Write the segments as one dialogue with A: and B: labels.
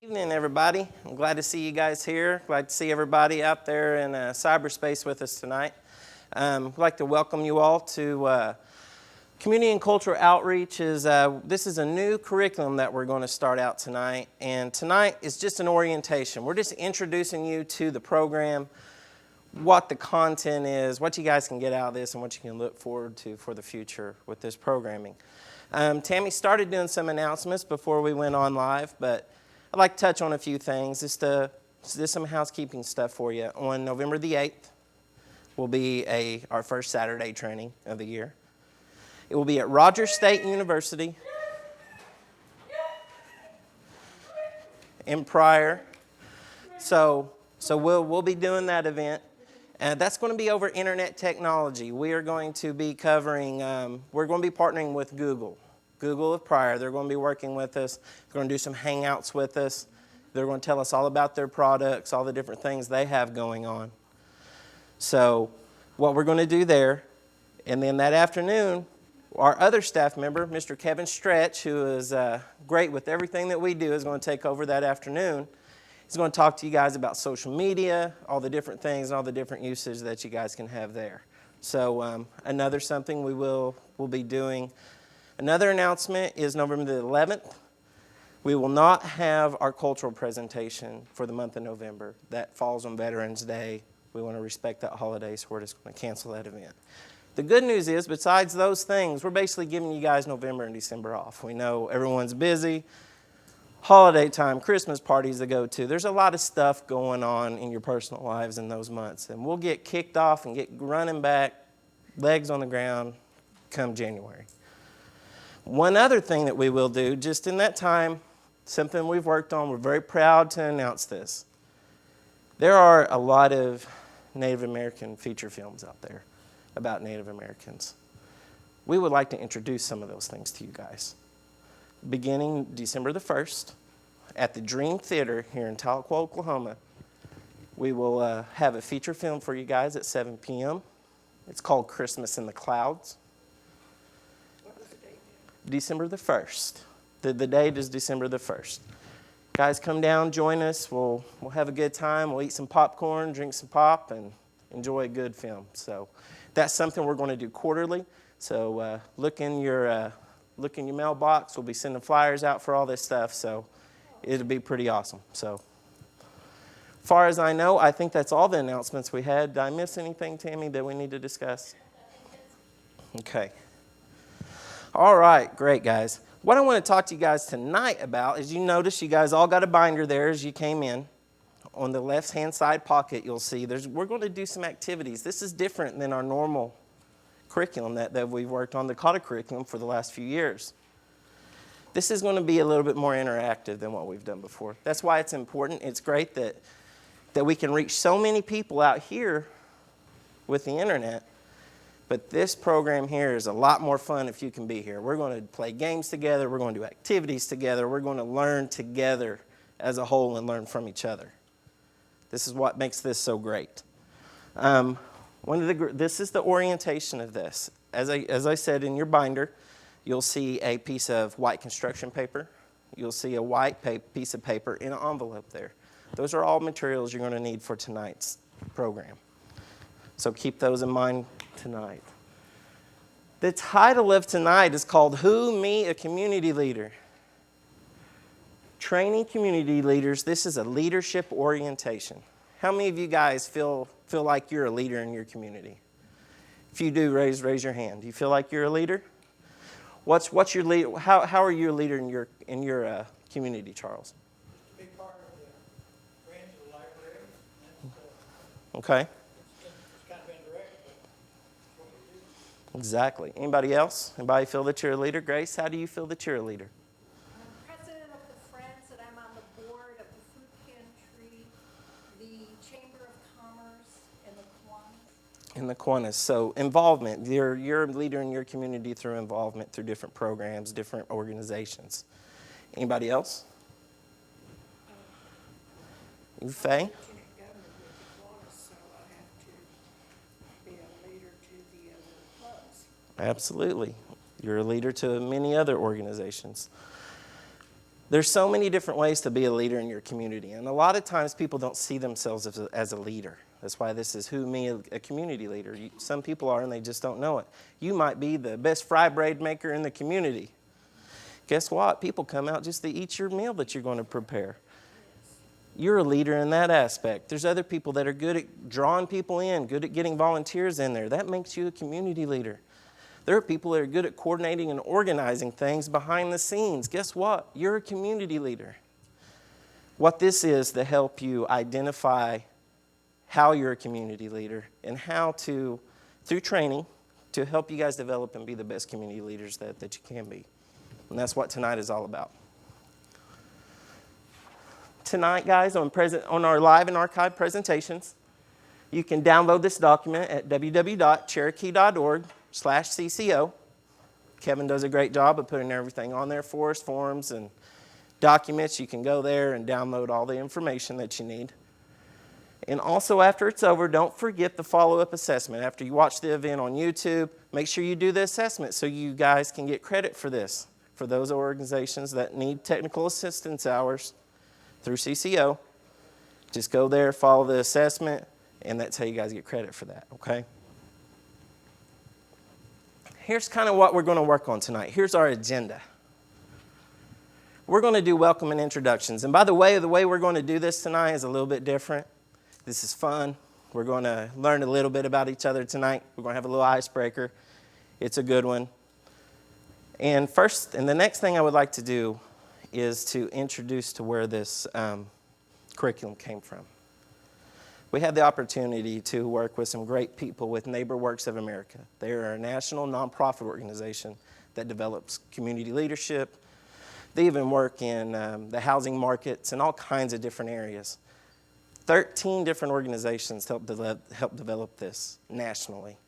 A: Evening, everybody. I'm glad to see you guys here. Glad to see everybody out there in cyberspace with us tonight. I'd like to welcome you all to Community and Cultural Outreach. This is a new curriculum that we're going to start out tonight, and tonight is just an orientation. We're just introducing you to the program, what the content is, what you guys can get out of this, and what you can look forward to for the future with this programming. Tammy started doing some announcements before we went on live, but I'd like to touch on a few things, just some housekeeping stuff for you. On November the 8th will be our first Saturday training of the year. It will be at Rogers State University in Pryor. So we'll be doing that event. And that's going to be over internet technology. We are going to be covering, we're going to be partnering with Google of Pryor. They're going to be working with us. They're going to do some hangouts with us. They're going to tell us all about their products, all the different things they have going on. So what we're going to do there, and then that afternoon, our other staff member, Mr. Kevin Stretch, who is great with everything that we do, is going to take over that afternoon. He's going to talk to you guys about social media, all the different things, and all the different uses that you guys can have there. So another something we'll be doing. Another announcement is November the 11th. We will not have our cultural presentation for the month of November. That falls on Veterans Day. We want to respect that holiday, so we're just going to cancel that event. The good news is, besides those things, we're basically giving you guys November and December off. We know everyone's busy. Holiday time, Christmas parties to go to. There's a lot of stuff going on in your personal lives in those months. And we'll get kicked off and get running back, legs on the ground, come January. One other thing that we will do, just in that time, something we've worked on, we're very proud to announce this. There are a lot of Native American feature films out there about Native Americans. We would like to introduce some of those things to you guys. Beginning December the 1st, at the Dream Theater here in Tahlequah, Oklahoma, we will have a feature film for you guys at 7 p.m. It's called Christmas in the Clouds. December the 1st. The date is December the 1st. Guys, come down, join us. We'll have a good time. We'll eat some popcorn, drink some pop, and enjoy a good film. So that's something we're going to do quarterly. So look in your mailbox. We'll be sending flyers out for all this stuff. So it'll be pretty awesome. So as far as I know, I think that's all the announcements we had. Did I miss anything, Tammy, that we need to discuss? Okay. All right, great, guys. What I want to talk to you guys tonight about is, you notice you guys all got a binder there as you came in. On the left-hand side pocket, you'll see we're going to do some activities. This is different than our normal curriculum that we've worked on, the COTA curriculum, for the last few years. This is going to be a little bit more interactive than what we've done before. That's why it's important. It's great that we can reach so many people out here with the internet. But this program here is a lot more fun if you can be here. We're going to play games together. We're going to do activities together. We're going to learn together as a whole and learn from each other. This is what makes this so great. This is the orientation of this. As I said, in your binder, you'll see a piece of white construction paper. You'll see a white piece of paper in an envelope there. Those are all materials you're going to need for tonight's program. So keep those in mind tonight. The title of tonight is called Who, Me, a Community Leader. Training community leaders. This is a leadership orientation. How many of you guys feel like you're a leader in your community? If you do, raise your hand. Do you feel like you're a leader? What's your lead? How are you a leader in your community, Charles?
B: Be part of the Friends of the Library.
A: Okay.
B: It's kind of indirect, but that's what we do.
A: Exactly. Anybody else? Anybody feel that you're a leader? Grace, how do you feel that you're a leader?
C: I'm president of the Friends, and I'm on the board of the Food Pantry, the Chamber of Commerce, and the Kiwanis.
A: In the Kiwanis. So involvement. You're a leader in your community through involvement, through different programs, different organizations. Anybody else? You, Faye?
D: Government with the Kiwanis, so I have to be a leader to the other clubs.
A: Absolutely. You're a leader to many other organizations. There's so many different ways to be a leader in your community, and a lot of times people don't see themselves as a leader. That's why this is a community leader. Some people are, and they just don't know it. You might be the best fry bread maker in the community. Guess what? People come out just to eat your meal that you're going to prepare. You're a leader in that aspect. There's other people that are good at drawing people in, good at getting volunteers in there. That makes you a community leader. There are people that are good at coordinating and organizing things behind the scenes. Guess what? You're a community leader. What this is to help you identify how you're a community leader and how to, through training, to help you guys develop and be the best community leaders that you can be. And that's what tonight is all about. Tonight, guys, on our live and archive presentations, you can download this document at www.cherokee.org/CCO. Kevin does a great job of putting everything on there for us, forms and documents. You can go there and download all the information that you need. And also, after it's over, don't forget the follow-up assessment. After you watch the event on YouTube, make sure you do the assessment so you guys can get credit for this. For those organizations that need technical assistance hours through CCO, just go there, follow the assessment, and that's how you guys get credit for that, okay? Here's kind of what we're going to work on tonight. Here's our agenda. We're going to do welcome and introductions. And by the way we're going to do this tonight is a little bit different. This is fun. We're going to learn a little bit about each other tonight. We're going to have a little icebreaker. It's a good one. And the next thing I would like to do is to introduce to where this curriculum came from. We had the opportunity to work with some great people with Neighbor Works of America. They are a national nonprofit organization that develops community leadership. They even work in the housing markets and all kinds of different areas. 13 different organizations help develop this nationally.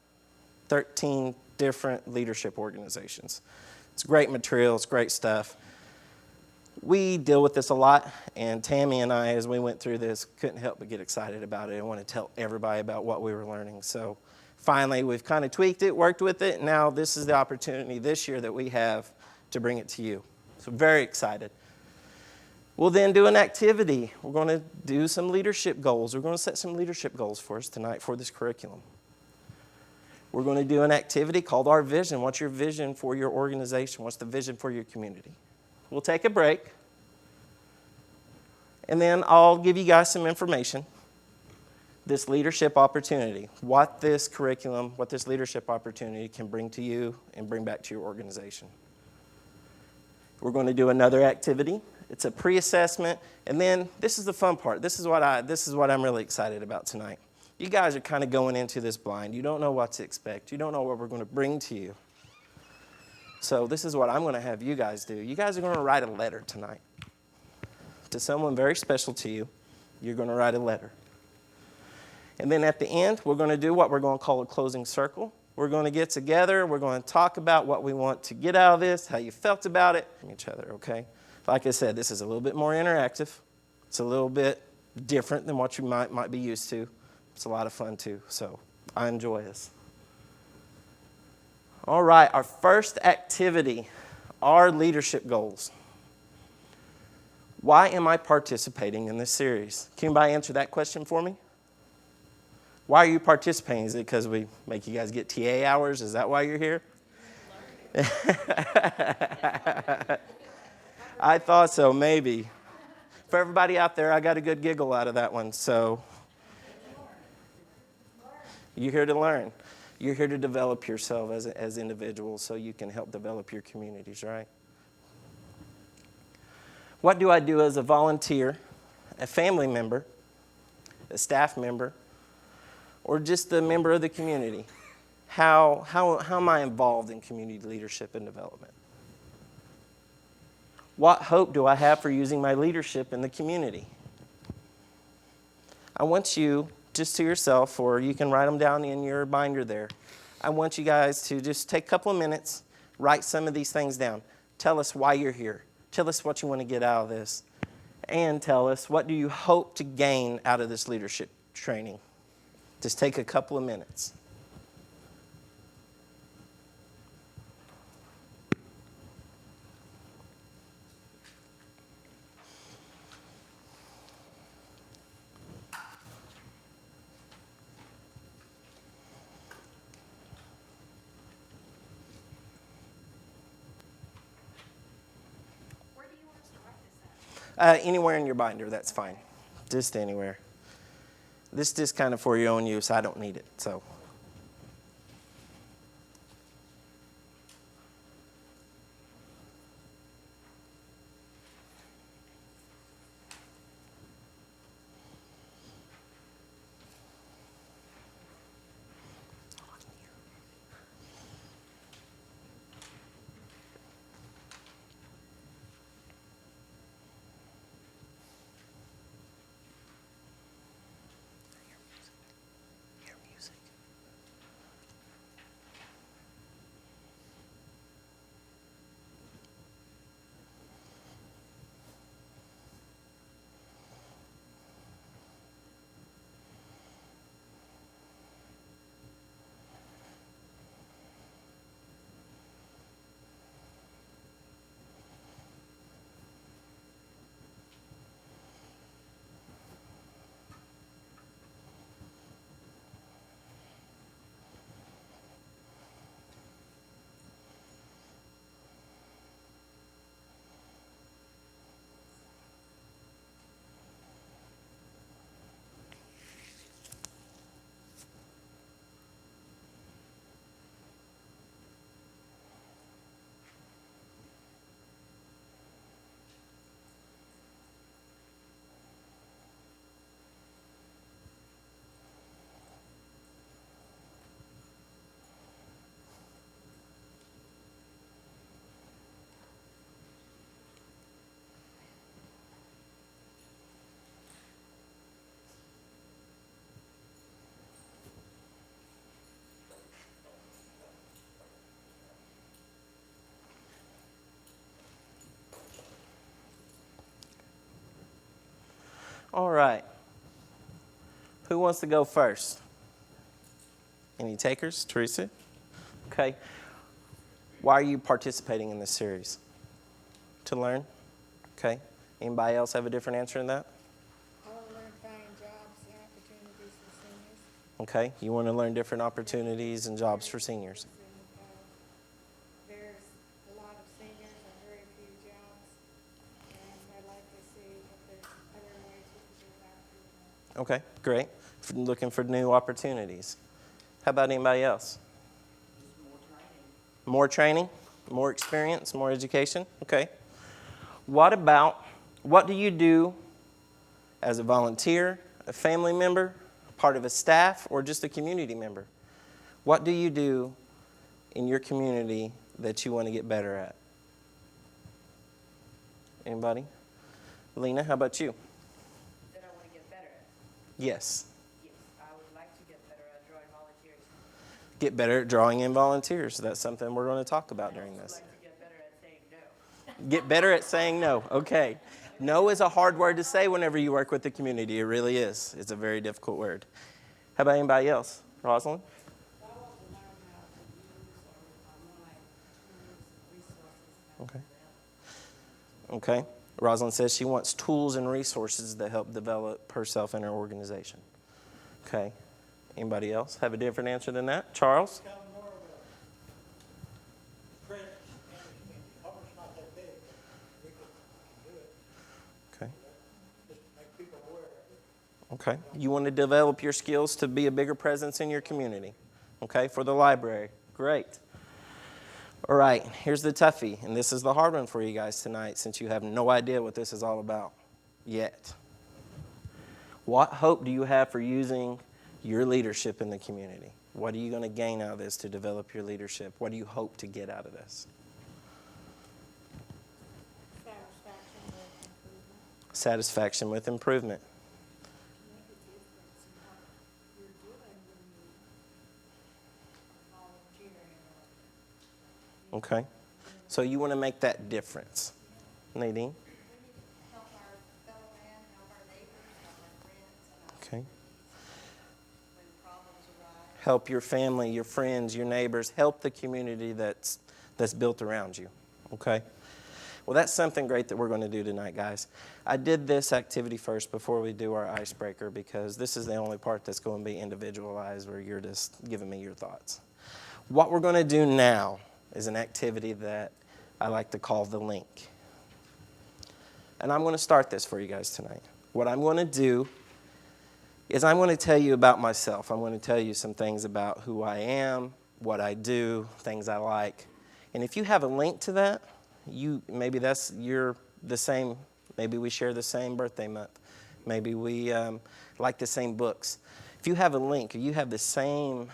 A: 13 different leadership organizations. It's great material, it's great stuff. We deal with this a lot, and Tammy and I, as we went through this, couldn't help but get excited about it and want to tell everybody about what we were learning. So finally, we've kind of tweaked it, worked with it, and now this is the opportunity this year that we have to bring it to you. So very excited. We'll then do an activity. We're going to do some leadership goals. We're going to set some leadership goals for us tonight for this curriculum. We're going to do an activity called Our Vision. What's your vision for your organization? What's the vision for your community? We'll take a break, and then I'll give you guys some information. This leadership opportunity, what this curriculum, what this leadership opportunity can bring to you and bring back to your organization. We're going to do another activity. It's a pre-assessment, and then this is the fun part. This is what I'm really excited about tonight. You guys are kind of going into this blind. You don't know what to expect. You don't know what we're going to bring to you. So this is what I'm going to have you guys do. You guys are going to write a letter tonight to someone very special to you. You're going to write a letter. And then at the end, we're going to do what we're going to call a closing circle. We're going to get together. We're going to talk about what we want to get out of this, how you felt about it, from each other, okay? Like I said, this is a little bit more interactive. It's a little bit different than what you might be used to. It's a lot of fun, too, so I enjoy this. All right, our first activity, our leadership goals. Why am I participating in this series? Can anybody answer that question for me? Why are you participating? Is it because we make you guys get TA hours? Is that why you're here? I thought so, maybe. For everybody out there, I got a good giggle out of that one, so you're here to learn. You're here to develop yourself as individuals so you can help develop your communities, right? What do I do as a volunteer, a family member, a staff member, or just a member of the community? How am I involved in community leadership and development? What hope do I have for using my leadership in the community? I want you, just to yourself, or you can write them down in your binder there. I want you guys to just take a couple of minutes, write some of these things down. Tell us why you're here. Tell us what you want to get out of this. And tell us, what do you hope to gain out of this leadership training? Just take a couple of minutes. Anywhere in your binder, that's fine. Just anywhere. This is just kind of for your own use. I don't need it, so. Your music. All right. Who wants to go first? Any takers? Teresa? Okay. Why are you participating in this series? To learn? Okay. Anybody else have a different answer than that?
D: I want to learn finding jobs and opportunities for seniors.
A: Okay. You want to learn different opportunities and jobs for seniors.
D: And, there's a lot of seniors and very few jobs, and I'd like to see if there's other ways we can do that.
A: Okay, great. Looking for new opportunities. How about anybody else? More training, more experience, more education? Okay. What do you do as a volunteer, a family member, part of a staff, or just a community member? What do you do in your community that you want to get better at? Anybody? Lena, how about you?
E: That I want to get better at.
A: Yes.
E: Yes, I would like to get better at drawing volunteers.
A: Get better at drawing in volunteers. That's something we're going to talk about during
E: I'd
A: this.
E: like to get better at saying no.
A: Get better at saying no. Okay. No is a hard word to say whenever you work with the community. It really is. It's a very difficult word. How about anybody else? Rosalind?
D: I want to learn how to use or online tools and resources.
A: Okay. Rosalind says she wants tools and resources that help develop herself and her organization. Okay. Anybody else have a different answer than that? Charles?
B: Become more of a print and Hubbard's not that big, but we can do it,
A: Okay.
B: just make people aware of it.
A: Okay. You want to develop your skills to be a bigger presence in your community. Okay, for the library. Great. All right, here's the toughie, and this is the hard one for you guys tonight since you have no idea what this is all about yet. What hope do you have for using your leadership in the community? What are you going to gain out of this to develop your leadership? What do you hope to get out of this?
D: Satisfaction with improvement.
A: Satisfaction with improvement.
D: Make a difference in what you're doing when you are volunteering or
A: Okay. So you want to make that difference. Nadine?
C: We need to help our fellow man, help our neighbors, help our friends, and our
A: Okay.
C: when problems arise.
A: Help your family, your friends, your neighbors. Help the community that's built around you. Okay? Well, that's something great that we're going to do tonight, guys. I did this activity first before we do our icebreaker because this is the only part that's going to be individualized where you're just giving me your thoughts. What we're going to do now is an activity that I like to call the link. And I'm going to start this for you guys tonight. What I'm going to do is I'm going to tell you about myself. I'm going to tell you some things about who I am, what I do, things I like. And if you have a link to that, maybe you're the same. Maybe we share the same birthday month. Maybe we like the same books. If you have a link, if you have the same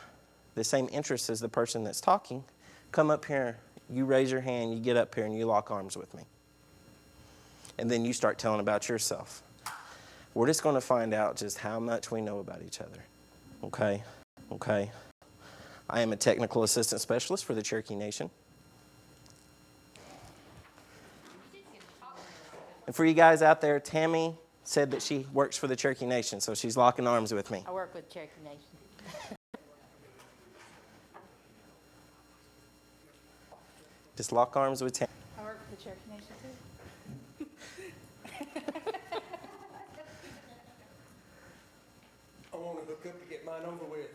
A: interests as the person that's talking, come up here, you raise your hand, you get up here, and you lock arms with me. And then you start telling about yourself. We're just going to find out just how much we know about each other. Okay? Okay. I am a technical assistant specialist for the Cherokee Nation. And for you guys out there, Tammy said that she works for the Cherokee Nation, so she's locking arms with me.
F: I work with Cherokee Nation.
A: Just lock arms with Tammy.
F: I work for the Cherokee Nation too.
B: I want to hook up to get mine over with.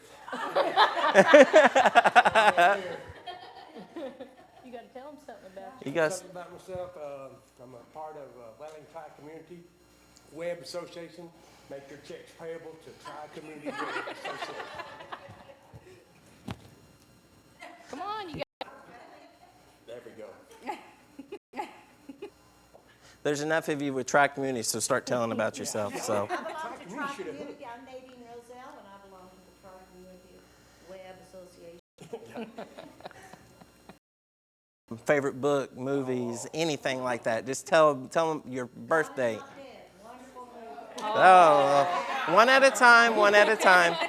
F: You got to tell them something about you.
A: You guys,
B: Something about myself, I'm a part of Whaling Tri-Community Web Association. Make your checks payable to Tri-Community Web Association.
F: Come on, you got.
B: There we go.
A: there's enough of you with Tri-Community, so start telling about yourself. So.
G: I belong to
B: Tri-Community should have
G: Tri-Community. I'm Nadine Roselle, and I belong to the Tri-Community Web Association.
A: Favorite book, movies, anything like that. Just tell them your birthday.
G: Not dead. Wonderful movie.
A: Oh, one at a time, one at a time.
D: I'm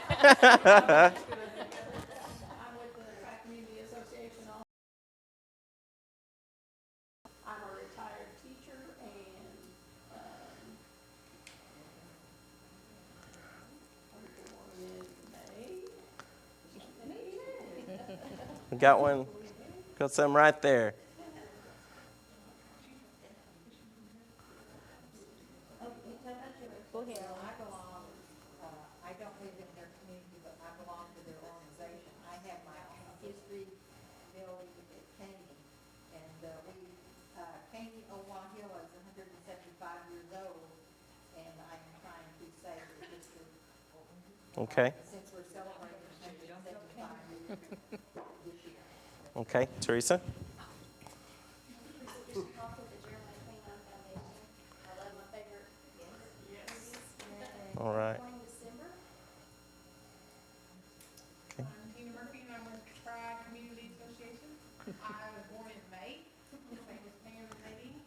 D: with the Tri-Community Association. I'm a retired teacher and, I was born in May.
A: We got one. Got some right there.
F: Go ahead.
G: I belong, I don't live in their community, but I belong to their organization. I have my own history building at Caney. And Caney Owahill is 175 years old, and I'm trying to save the history.
A: Okay.
G: Since we're celebrating 175 years this year.
A: Okay, Teresa. All right.
D: I'm Tina Murphy, and I'm with Tri-Community Association. I was born in May. My name is Pam Nadine.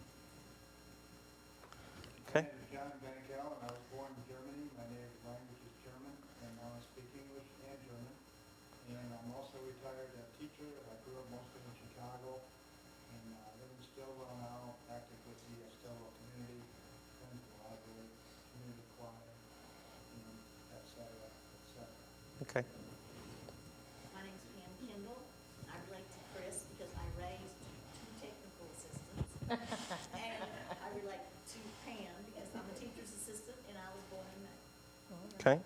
A: Okay.
H: My name is John Benkel, and I was born in Germany. My native language is German, and now I speak English and German. And I'm also a retired teacher. I grew up mostly in Chicago, and live in Stillwell now, active with the Stillwell community, friends of the library, community choir, et cetera, et cetera.
A: Okay.
G: My name's Pam Kendall. I relate to Chris because I raised two technical assistants. And I relate to Pam because I'm a teacher's assistant and I was born in May.
A: Okay.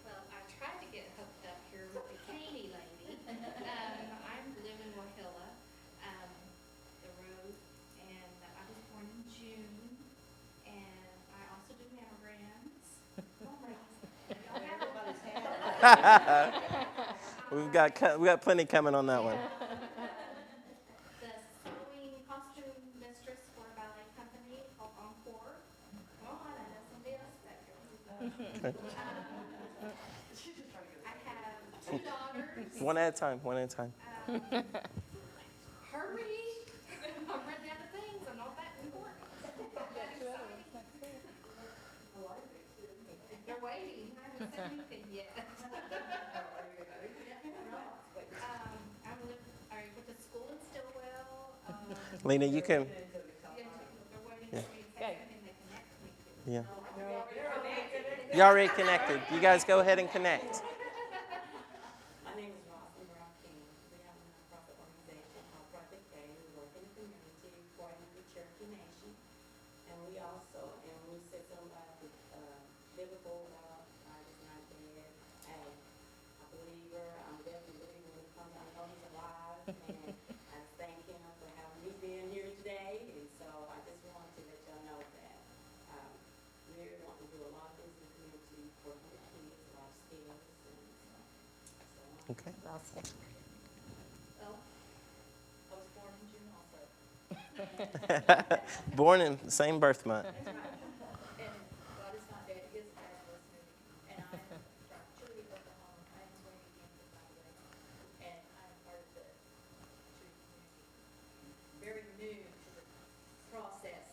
I: Well, I tried to get hooked up here with the Caney lady. I live in Wahilla, the road, and I was born in June, and I also do mammograms.
G: Everybody's had
A: we got plenty coming on that one.
I: The sewing costume mistress for a ballet company called Encore. Come on, I know somebody else back here. I have two daughters.
A: One at a time, one at a time.
I: Hurry! I'm running out of things. I'm not that important. They're waiting. I haven't said anything yet. I went to school in Stillwell.
A: Lena, you can.
I: They're waiting for me to say
F: Okay.
I: something they connect me to.
A: Yeah. You already connected. You guys go ahead and connect.
J: My name is Rosalind Brown King. We have a nonprofit organization called Project A. We work in the community, according to the Cherokee Nation. And we also, and we said something about the biblical, I was not dead. Hey, I believe her, I'm definitely believing when it comes, I know he's alive. And I thank him for having me being here today. And so I just want to
A: Okay.
F: I'll say.
E: Oh, I was born in June also.
A: Born in the same birth month.
E: That's right. And God is not dead, He is a fabulous movie. And I am from Cherokee, Oklahoma. I am Wayne Kansas, by the way. And I am part of the Cherokee community. Very new to the process,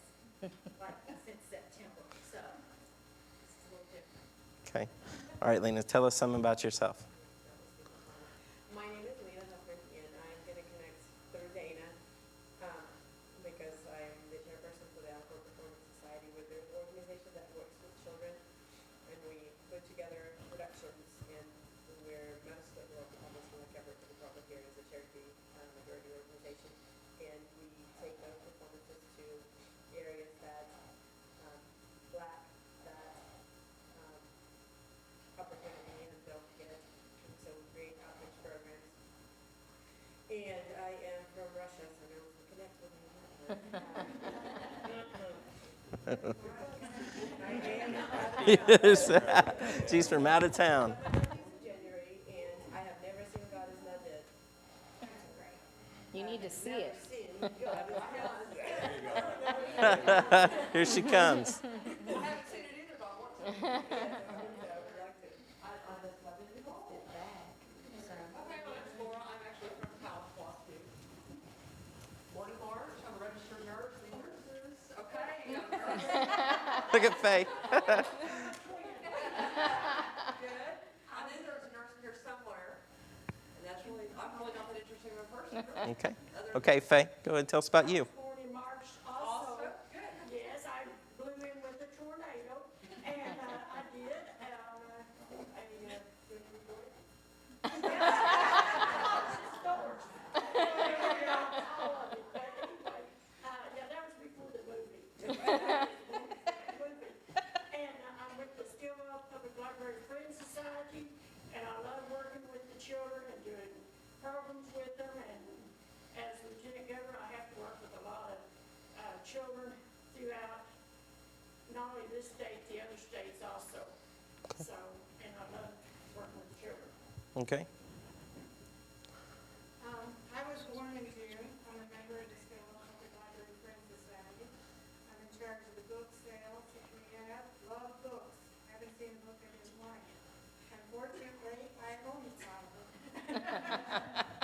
E: like since September. So this is a little different.
A: Okay. All right, Lena, tell us something about yourself.
J: My name is Lena Huffman, and I'm going to connect through Dana because I'm the chairperson for the Outdoor Performance Society, with an organization that works with children, and we put together productions, and we're most of the almost going to cover the public here is a Cherokee majority organization, and we take those performances to areas that lack that opportunity and don't get it. And so we create outreach programs. And I am from Russia, so no one can connect with me.
A: Yes. She's from out of town.
J: January, and I have never seen God is not dead.
F: You need to see it.
J: Seen God is not dead.
A: Here she comes.
J: I haven't seen it either, but I want to. I would like to.
K: Okay, well, that's Laura. I'm actually from South too. Born in March. I'm a registered nurse. Okay.
A: Look at Faye.
K: Good. I knew there was a nurse in here somewhere. And that's really, I'm really not that interesting of a person.
A: Okay. Okay, Faye, go ahead and tell us about you.
D: Born in March
K: Also,
D: also.
K: good.
D: Yes, I blew in with a tornado, and I did, good report. Stores. All of it, but anyway, yeah, that was before the movie. And I'm with the Stillwell Public Library Friends Society, and I love working with the children and doing programs with them, and as lieutenant governor, I have to work with a lot of children throughout, not only this state, the other states also. So, and I love working with children.
A: Okay.
D: I was born in June. I'm a member of the Stillwell Public Library Friends Society. I'm in charge of the book sales that we have. Love books. Haven't seen a book I didn't like. Unfortunately, I own some of them.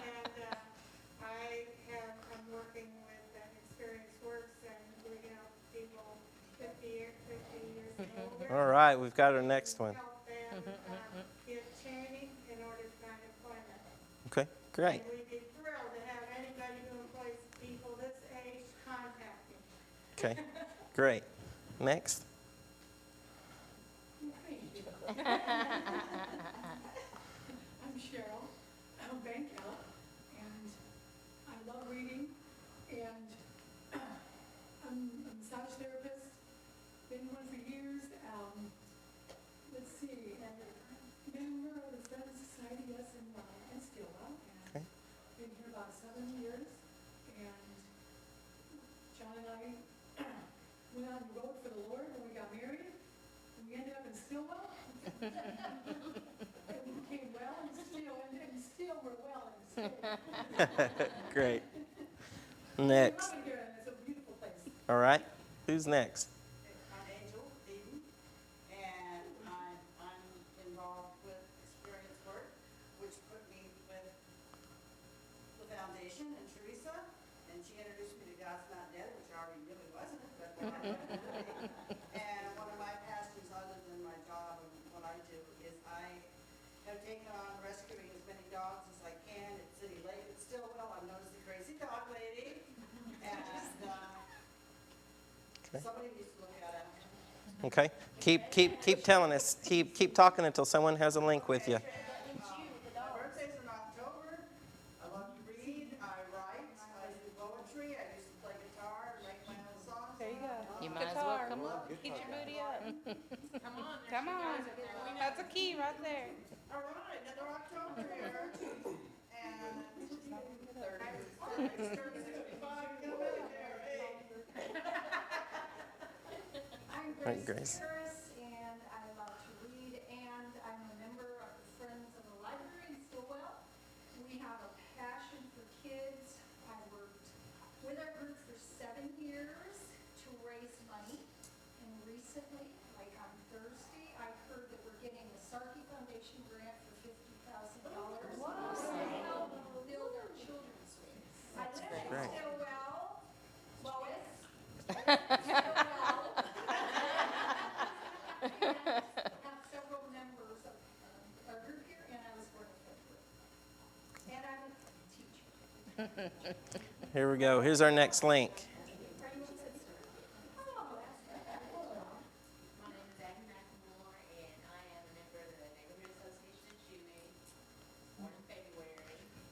D: And I'm working with Experience Works, and we help people 50 years and older.
A: All right, we've got our next one.
D: Help them get training in order to find employment.
A: Okay, great.
D: And we'd be thrilled to have anybody who employs people this age contact me.
A: Okay, great. Next.
L: I'm Cheryl Bankella, and I love reading, and I'm a massage therapist, been one for years. Let's see, member of the Friends Society, yes, in Stillwell,
A: Okay.
L: and been here about 7 years, and John and I went out and rode for the Lord when we got married, and we ended up in Stillwell. And we became well and still we're well and still.
A: Great.
L: We
A: Next.
L: love it here, and it's a beautiful place.
A: All right. Who's next?
G: I'm Angel Eden, and I'm involved with Experience Work, which put me with the foundation and Teresa, and she introduced me to God's Not Dead, which I already knew it wasn't, but what I wanted to be. And one of my passions, other than my job and what I do, is I have taken on rescuing as many dogs as I can at City Lake at Stillwell. I'm known as the crazy dog lady, and somebody needs to look at it.
A: Okay. Keep telling us. Keep talking until someone has a link with you.
G: My birthday's in October. I love to read. I write. I do poetry. I used to play guitar and make my own songs.
F: There you go. You might as well come on.
K: Get your booty up. Come on.
F: Come on. That's a key right there.
G: All right, another October here. And I'm 65 coming there. Hey.
C: I'm
A: Right,
C: Grace
A: Grace.
C: Harris, and I love to read, and I'm a member of the Friends of the Library in Stillwell. recently, like on Thursday, I heard that we're getting the Sarkey Foundation grant for $50,000 to help build our children's wings. I live in
A: Great.
C: Stillwell, Lois. Stillwell. Have several members of our group here, and I was born in February. And I'm a teacher.
A: Here we go. Here's our next link.
E: My name is Abby McLemore, and I am a member of the Neighborhood Association of Chewing, born in February.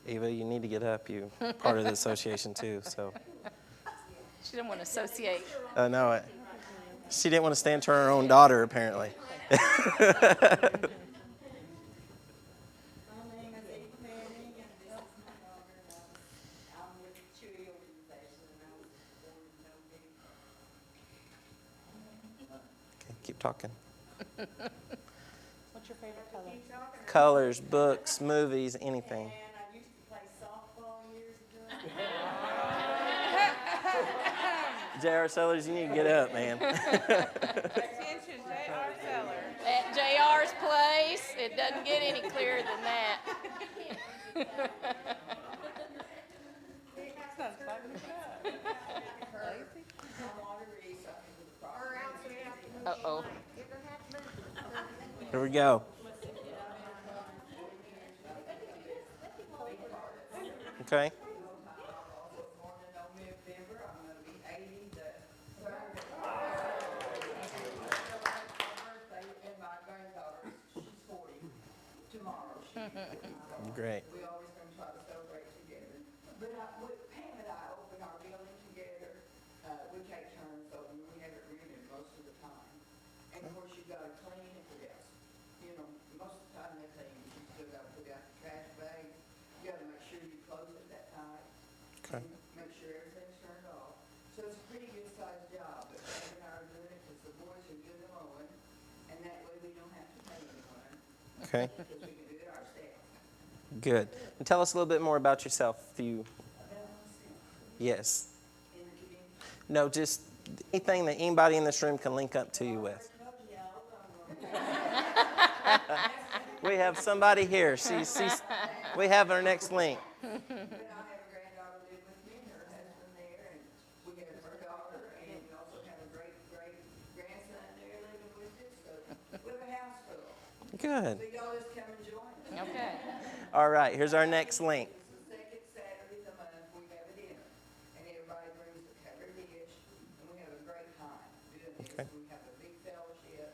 A: Eva, you need to get up. You part of the association too. So
F: She didn't want to associate.
A: I know it. She didn't want to stand to her own daughter, apparently.
J: My name is Eva Manning, and this is my daughter, and I'm with the Chewy organization, and I was born in November.
A: Okay, keep talking.
F: What's your favorite color?
A: Colors, books, movies, anything.
J: And I used to play softball years ago.
A: J.R. Sellers, you need to get up, man.
F: Attention, J.R. Seller. At J.R.'s place, it doesn't get any clearer than that. Uh-oh.
A: Here we go. Okay.
J: Born in November, I'm gonna be 80 the third. Birthday, and my granddaughter, she's 40 tomorrow.
A: Great.
J: We always gonna try to celebrate together. But Pam and I open our building together, we take turns, so we have it rented most of the time. And of course, you gotta clean it, most of the time they clean, you still gotta put out the trash bag. You gotta make sure you close it that tight.
A: Okay.
J: And make sure everything's turned off. So it's a pretty good sized job, but Pam and I are doing it because the boys are doing the mowing, and that way we don't have to pay anyone,
A: Okay.
J: because we can do it ourselves.
A: Good. And tell us a little bit more about yourself. If you, yes. No, just anything that anybody in this room can link up to you with. We have somebody here. We have our next link.
J: But I have a granddaughter live with me, and her husband there, and we have her daughter, and we also have a great grandson there living with us, so we have a house full.
A: Good.
J: So y'all just come and join us.
F: Okay.
A: All right, here's our next link.
J: It's the second Saturday of the month, we have a dinner, and everybody brings a covered dish, and we have a great time doing this.
A: Okay.
J: We have a big fellowship,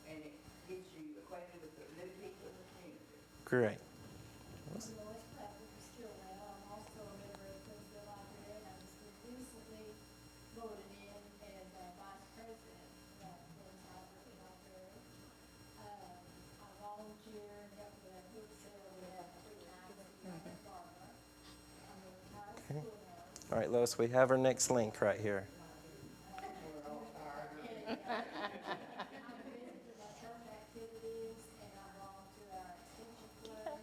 J: and it gets you acquainted with the new people in the community.
A: Great.
C: I'm Lois Pratt with Stillwell. I'm also a member of the Queensville Library, and I was recently voted in as vice president of that Queensville Library. I volunteer and help with that book sale we have 3 times a year in Barbara. I'm a retired
A: Okay.
C: school nurse.
A: All right, Lois, we have our next link right here.
J: We're all tired.
C: I'm busy with my church activities, and I volunteer our extension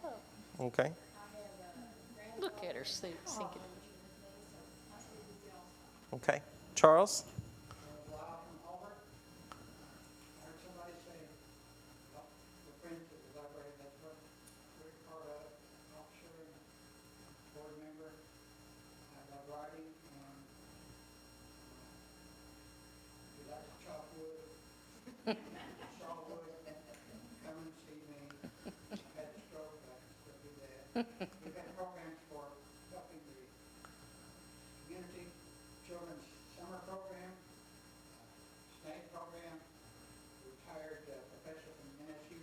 C: club.
A: Okay.
C: I have a
F: Look at her suit sinking.
C: with me, so I stay with you all.
A: Okay. Charles?
H: Lyle from Auburn. I heard somebody say, about the friends at the library, that's what we're part of, officer and board member. I love writing, and if you like to chop wood, saw wood, come and see me. I had a stroke, I can still do that. We've had programs for helping the community, children's summer program, snake program, retired professor from NSU,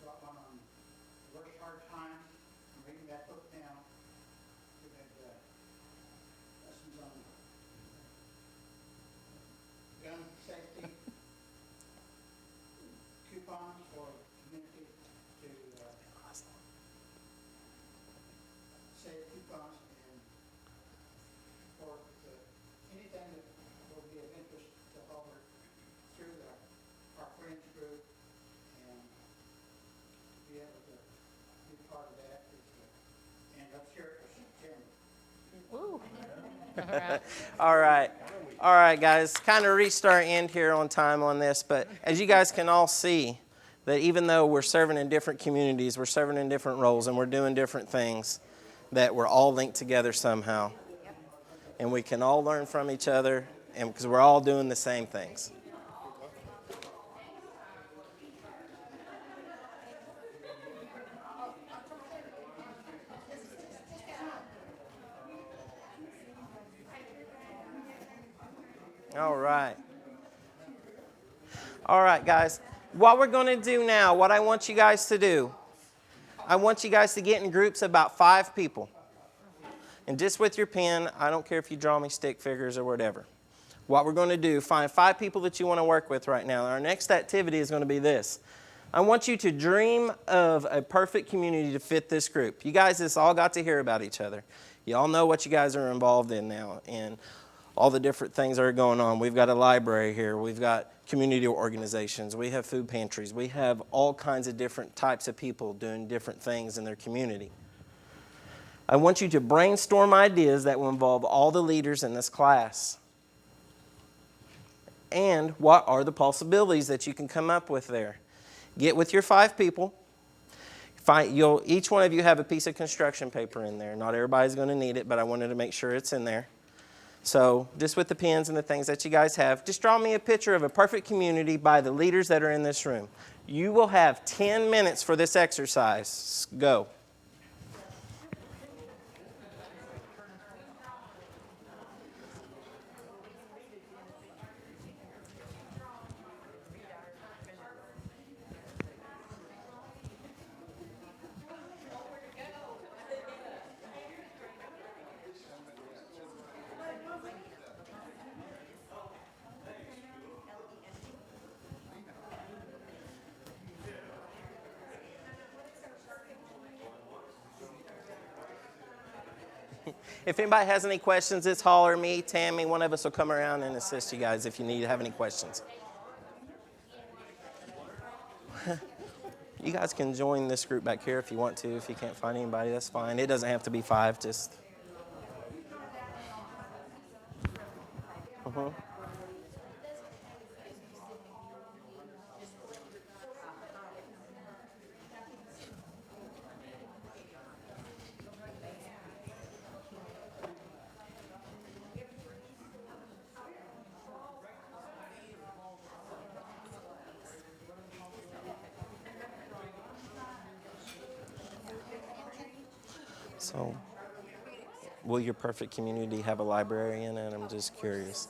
H: brought one on worst hard times. I'm reading that book now. We've had lessons on gun safety, coupons for community to save coupons, and for anything that will be of interest to Auburn through our friends group, and to be able to be part of that is, and let's hear it for September.
F: Woo. All right.
A: All right. All right, guys, kind of reached our end here on time on this, but as you guys can all see, that even though we're serving in different communities, we're serving in different roles, and we're doing different things, that we're all linked together somehow. And we can all learn from each other, and because we're all doing the same things. All right. All right, guys. What we're going to do now, what I want you guys to do, I want you guys to get in groups of about 5 people. And just with your pen, I don't care if you draw me stick figures or whatever. What we're going to do, find 5 people that you want to work with right now. Our next activity is going to be this. I want you to dream of a perfect community to fit this group. You guys just all got to hear about each other. You all know what you guys are involved in now and all the different things that are going on. We've got a library here. We've got community organizations. We have food pantries. We have all kinds of different types of people doing different things in their community. I want you to brainstorm ideas that will involve all the leaders in this class. And what are the possibilities that you can come up with there? Get with your 5 people. Each one of you have a piece of construction paper in there. Not everybody's going to need it, but I wanted to make sure it's in there. So just with the pens and the things that you guys have, just draw me a picture of a perfect community by the leaders that are in this room. You will have 10 minutes for this exercise. Go. If anybody has any questions, just holler me, Tammy, one of us will come around and assist you guys if you need to have any questions. You guys can join this group back here if you want to. If you can't find anybody, that's fine. It doesn't have to be 5, just... So, will your perfect community have a library in it? I'm just curious.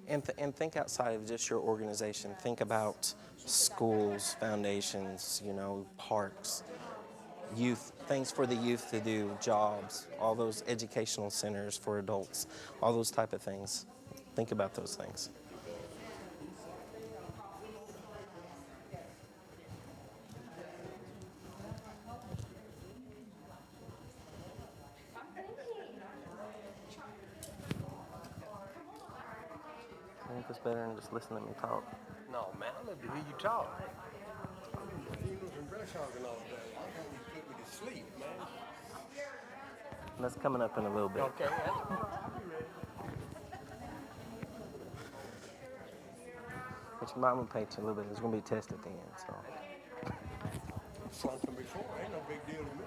A: And think outside of just your organization. Think about schools, foundations, parks, youth, things for the youth to do, jobs, all those educational centers for adults, all those type of things. Think about those things. I think it's better than just listening to me talk.
B: No, man, I love to hear you talk. Funerals and dress hogging all day. I thought you put me to sleep, man.
A: That's coming up in a little bit.
B: Okay.
A: But you might want to pay attention a little bit. There's going to be a test at the end, so.
B: Flunked them before. Ain't no big deal to me.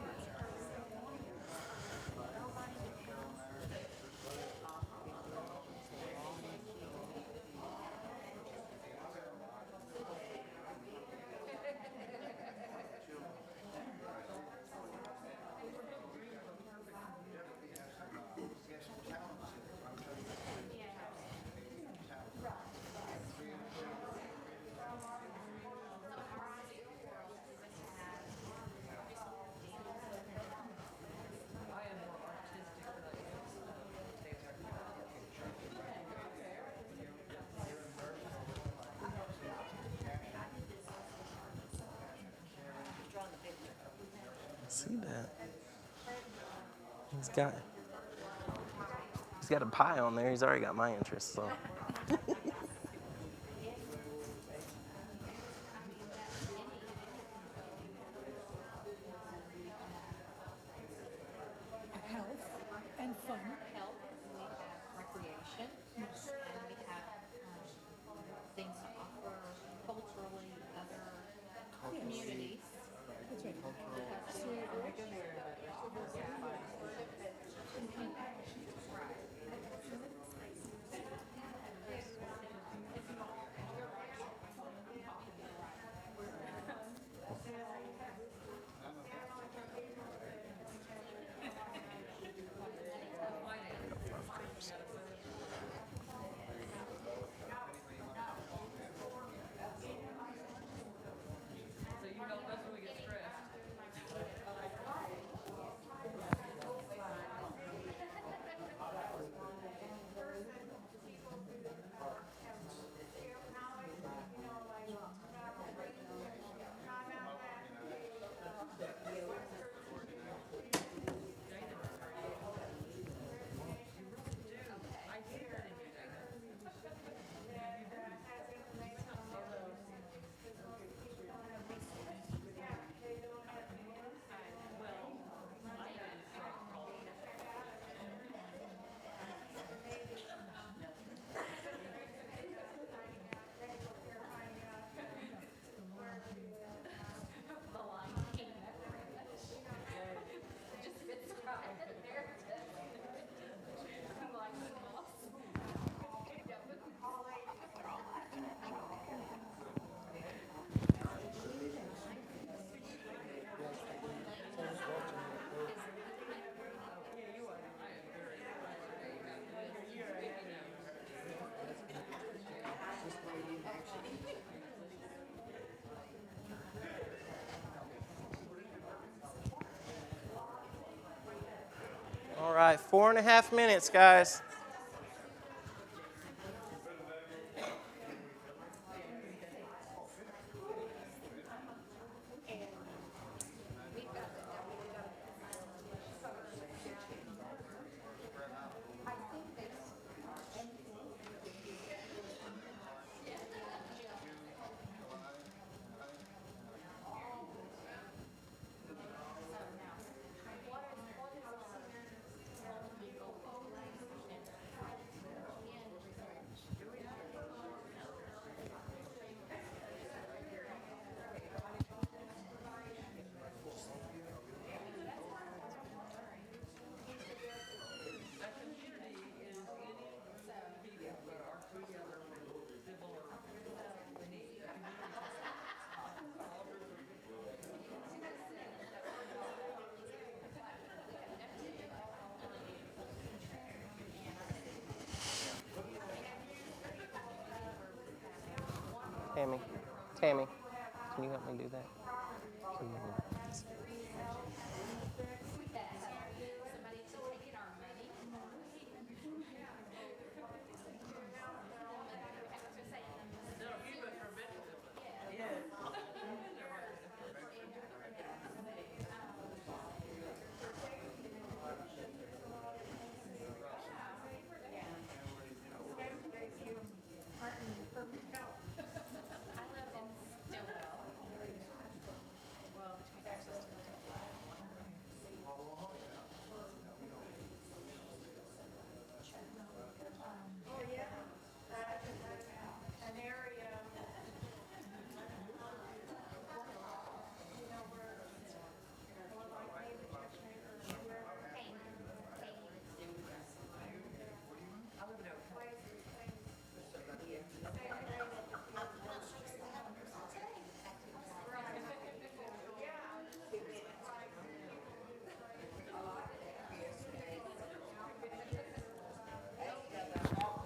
A: See that? He's got a pie on there. He's already got my interest, so. right, 4.5 minutes, guys. Tammy, can you help me do that?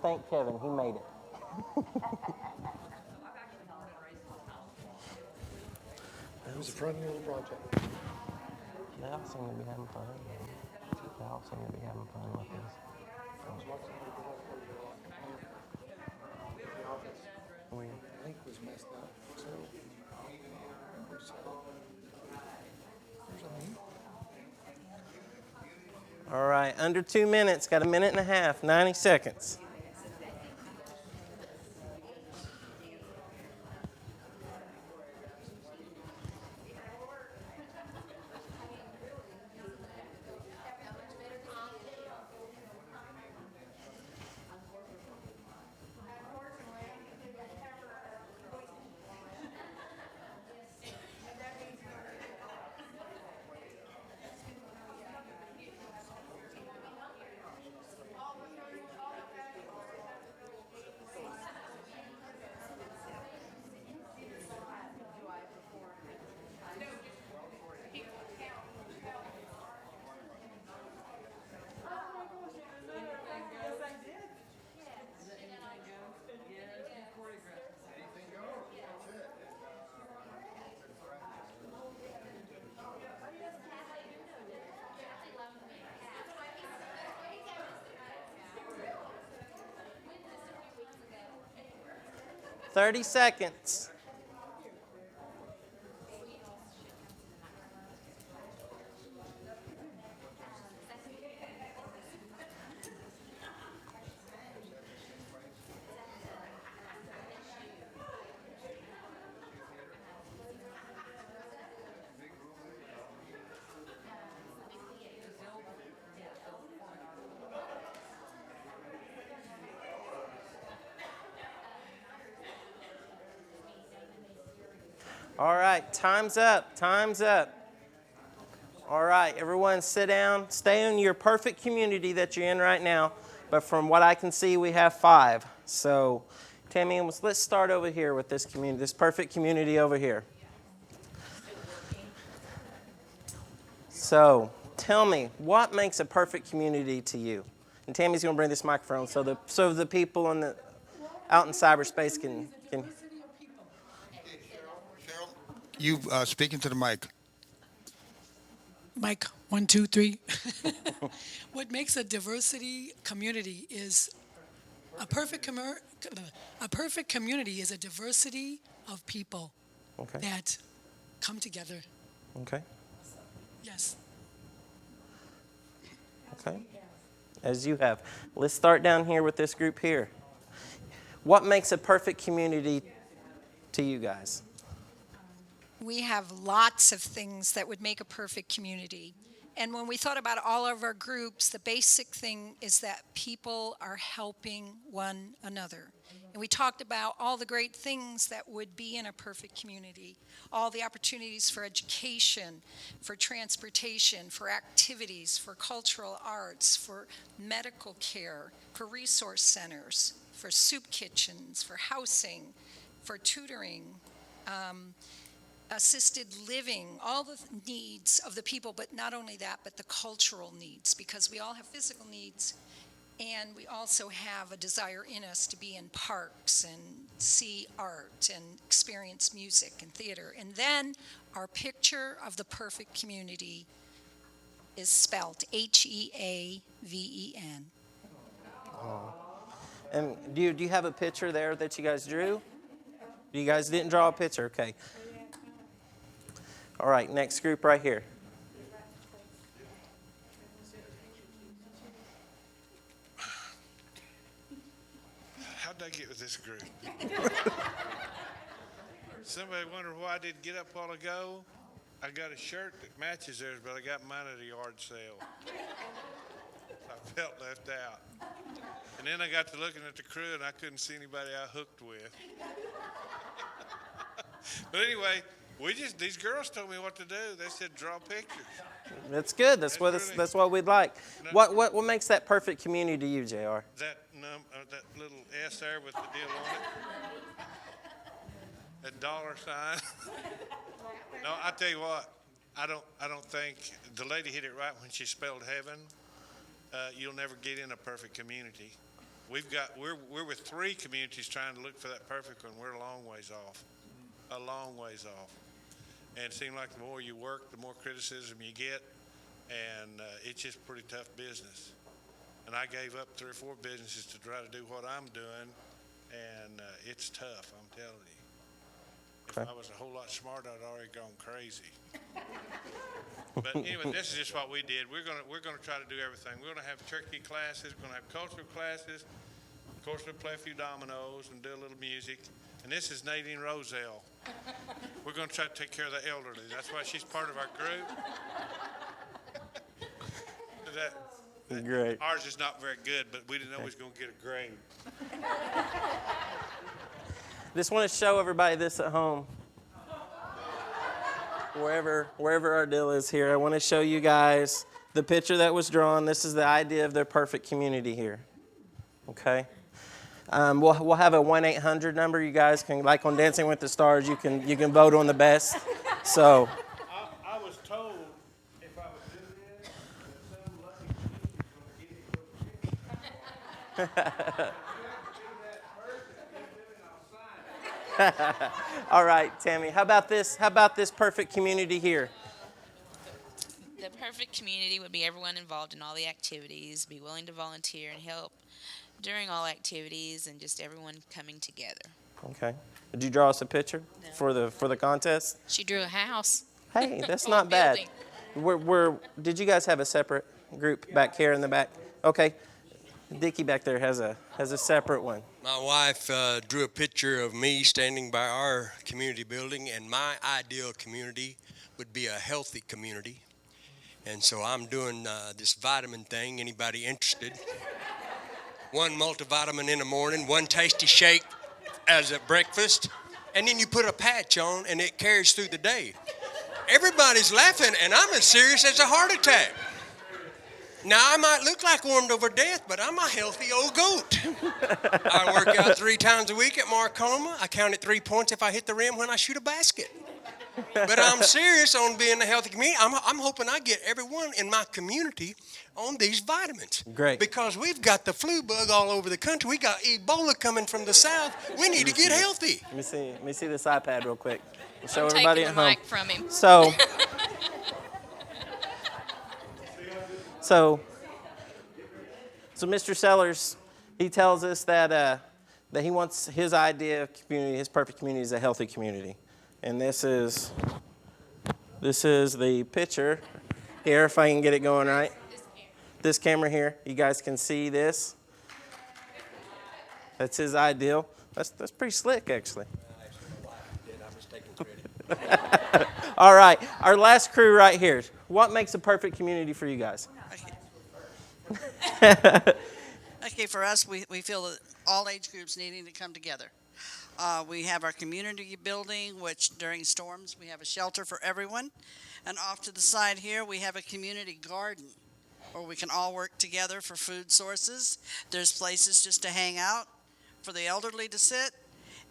A: Thank Kevin, he made it.
M: It was a friendly little project.
A: They all seem to be having fun. They all seem to be having fun with this.
M: The link was messed up. So,
A: All right, under 2 minutes, got 1.5 minutes, 90 seconds. Thirty seconds. All right, time's up, time's up. All right, everyone sit down. Stay in your perfect community that you're in right now. But from what I can see, we have 5. So, Tammy, let's start over here with this community, this perfect community over here. So, tell me, what makes a perfect community to you? And Tammy's going to bring this microphone so the people out in cyberspace can.
H: You speaking to the mic.
L: Mike, 1, 2, 3. What makes a diversity community is a perfect community is a diversity of people
A: Okay.
L: that come together.
A: Okay.
L: Yes.
A: Okay. As you have. Let's start down here with this group here. What makes a perfect community to you guys?
N: We have lots of things that would make a perfect community. And when we thought about all of our groups, the basic thing is that people are helping one another. And we talked about all the great things that would be in a perfect community, all the opportunities for education, for transportation, for activities, for cultural arts, for medical care, for resource centers, for soup kitchens, for housing, for tutoring, assisted living, all the needs of the people, but not only that, but the cultural needs, because we all have physical needs, and we also have a desire in us to be in parks and see art and experience music and theater. And then our picture of the perfect community is spelt Heaven.
A: And do you have a picture there that you guys drew? You guys didn't draw a picture, okay. All right, next group right here.
O: How'd I get with this group? Somebody wondered why I didn't get up a while ago. I got a shirt that matches theirs, but I got mine at a yard sale. I felt left out. And then I got to looking at the crew, and I couldn't see anybody I hooked with. But anyway, these girls told me what to do. They said draw pictures.
A: That's good. That's what we'd like. What makes that perfect community to you, JR?
O: That little S there with the deal on it. That dollar sign. No, I tell you what. I don't think the lady hit it right when she spelled heaven. You'll never get in a perfect community. We're with 3 communities trying to look for that perfect one. We're a long ways off. A long ways off. And it seems like the more you work, the more criticism you get, and it's just pretty tough business. And I gave up 3 or 4 businesses to try to do what I'm doing, and it's tough, I'm telling you. If I was a whole lot smarter, I'd already gone crazy. But anyway, this is just what we did. We're gonna try to do everything. We're gonna have Cherokee classes. We're gonna have cultural classes. Of course, we'll play a few dominoes and do a little music. And this is Nadine Roselle. We're going to try to take care of the elderly. That's why she's part of our group.
A: Great.
O: Ours is not very good, but we didn't know we was going to get a grade.
A: Just want to show everybody this at home. Wherever our deal is here, I want to show you guys the picture that was drawn. This is the idea of their perfect community here. Okay? We'll have a 1-800 number. You guys can, like on Dancing with the Stars, you can vote on the best. So
O: I was told if I would do this, that some lucky people was going to get it.
A: All right, Tammy. How about this perfect community here?
P: The perfect community would be everyone involved in all the activities, be willing to volunteer and help during all activities, and just everyone coming together.
A: Okay. Did you draw us a picture for the contest?
F: She drew a house.
A: Hey, that's not bad. Did you guys have a separate group back here in the back? Okay. Dickie back there has a separate one.
Q: My wife drew a picture of me standing by our community building, and my ideal community would be a healthy community. And so I'm doing this vitamin thing. Anybody interested? 1 multivitamin in the morning, 1 tasty shake as a breakfast, and then you put a patch on and it carries through the day. Everybody's laughing, and I'm as serious as a heart attack. Now, I might look like warmed over death, but I'm a healthy old goat. I work out 3 times a week at Marcoma. I counted 3 points if I hit the rim when I shoot a basket. But I'm serious on being a healthy community. I'm hoping I get everyone in my community on these vitamins.
A: Great.
Q: Because we've got the flu bug all over the country. We got Ebola coming from the south. We need to get healthy.
A: Let me see this iPad real quick. Show
F: I'm
A: everybody
F: taking
A: at
F: the
A: home.
F: mic from him.
A: So So Mr. Sellers, he tells us that he wants his idea of community, his perfect community, is a healthy community. And this is the picture here, if I can get it going right. This camera here, you guys can see this. That's his ideal. That's pretty slick, actually.
Q: I'm just taking credit.
A: All right, our last crew right here. What makes a perfect community for you guys?
R: Okay, for us, we feel that all age groups needing to come together. We have our community building, which during storms, we have a shelter for everyone. And off to the side here, we have a community garden where we can all work together for food sources. There's places just to hang out, for the elderly to sit.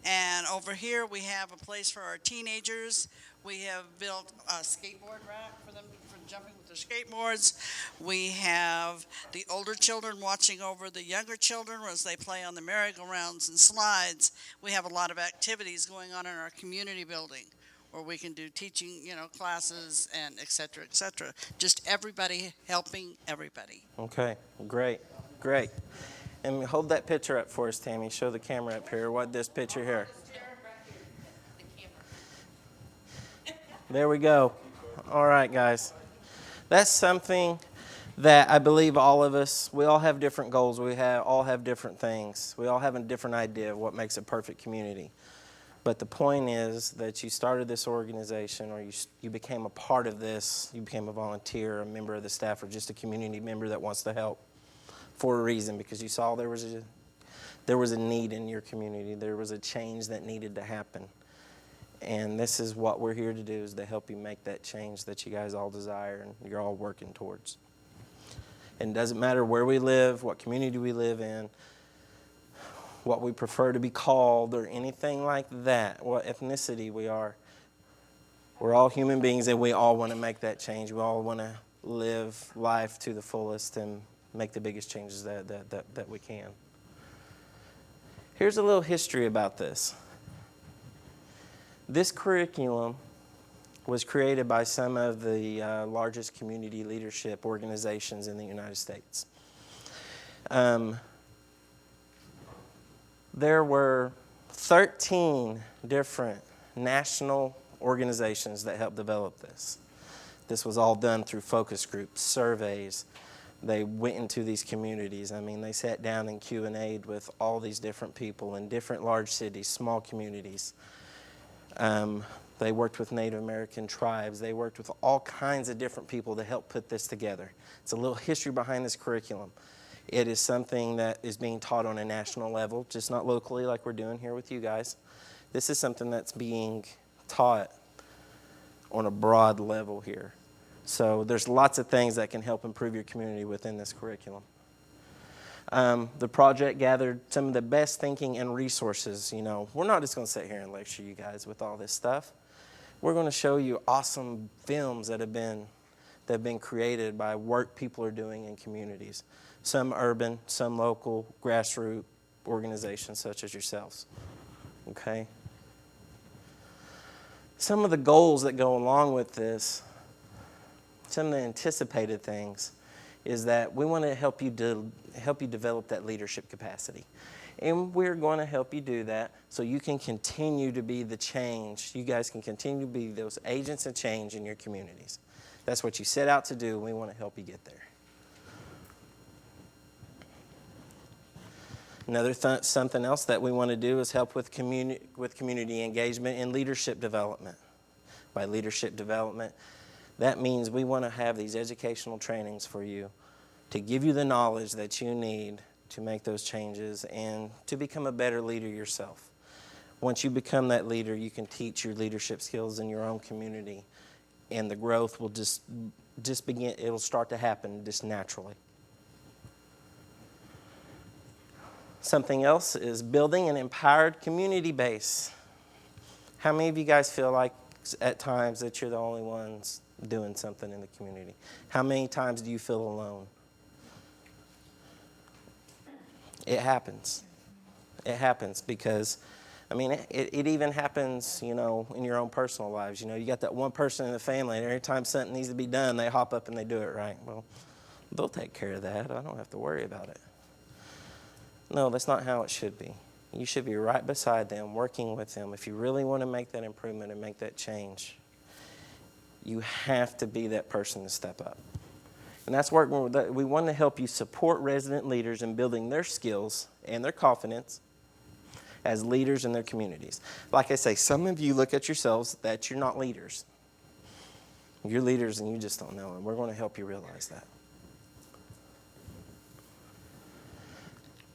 R: And over here, we have a place for our teenagers. We have built a skateboard rack for them for jumping with their skateboards. We have the older children watching over the younger children as they play on the merry-go-rounds and slides. We have a lot of activities going on in our community building where we can do teaching, classes and et cetera, just everybody helping everybody.
A: Okay, great. And hold that picture up for us, Tammy. Show the camera up here. What this picture here? There we go. All right, guys. That's something that I believe all of us, we all have different goals. We all have different things. We all have a different idea of what makes a perfect community. But the point is that you started this organization, or you became a part of this. You became a volunteer, a member of the staff, or just a community member that wants to help for a reason, because you saw there was a need in your community. There was a change that needed to happen. And this is what we're here to do, is to help you make that change that you guys all desire and you're all working towards. And it doesn't matter where we live, what community we live in, what we prefer to be called, or anything like that, what ethnicity we are. We're all human beings, and we all want to make that change. We all want to live life to the fullest and make the biggest changes that we can. Here's a little history about this. This curriculum was created by some of the largest community leadership organizations in the United States. There were 13 different national organizations that helped develop this. This was all done through focus groups, surveys. They went into these communities. I mean, they sat down and Q&A'd with all these different people in different large cities, small communities. They worked with Native American tribes. They worked with all kinds of different people to help put this together. It's a little history behind this curriculum. It is something that is being taught on a national level, just not locally like we're doing here with you guys. This is something that's being taught on a broad level here. So there's lots of things that can help improve your community within this curriculum. The project gathered some of the best thinking and resources. We're not just going to sit here and lecture you guys with all this stuff. We're going to show you awesome films that have been created by work people are doing in communities. Some urban, some local, grassroots organizations such as yourselves. Okay? Some of the goals that go along with this, some of the anticipated things, is that we want to help you develop that leadership capacity. And we're going to help you do that so you can continue to be the change. You guys can continue to be those agents of change in your communities. That's what you set out to do, and we want to help you get there. Something else that we want to do is help with community engagement and leadership development. By leadership development, that means we want to have these educational trainings for you to give you the knowledge that you need to make those changes and to become a better leader yourself. Once you become that leader, you can teach your leadership skills in your own community, and the growth will just begin. It'll start to happen just naturally. Something else is building an empowered community base. How many of you guys feel like at times that you're the only ones doing something in the community? How many times do you feel alone? It happens. It happens because, it even happens, in your own personal lives. You got that one person in the family, and every time something needs to be done, they hop up and they do it right. Well, They'll take care of that. I don't have to worry about it. No, that's not how it should be. You should be right beside them, working with them. If you really want to make that improvement and make that change, you have to be that person to step up. And that's where we want to help you support resident leaders in building their skills and their confidence as leaders in their communities. Like I say, some of you look at yourselves that you're not leaders. You're leaders and you just don't know, and we're going to help you realize that.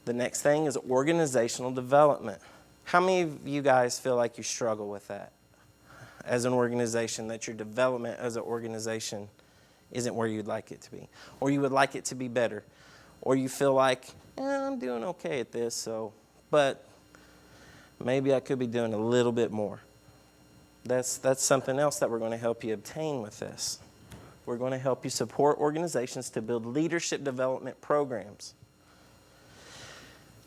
A: The next thing is organizational development. How many of you guys feel like you struggle with that as an organization, that your development as an organization isn't where you'd like it to be, or you would like it to be better, or you feel like, I'm doing okay at this, but maybe I could be doing a little bit more. That's something else that we're going to help you obtain with this. We're going to help you support organizations to build leadership development programs.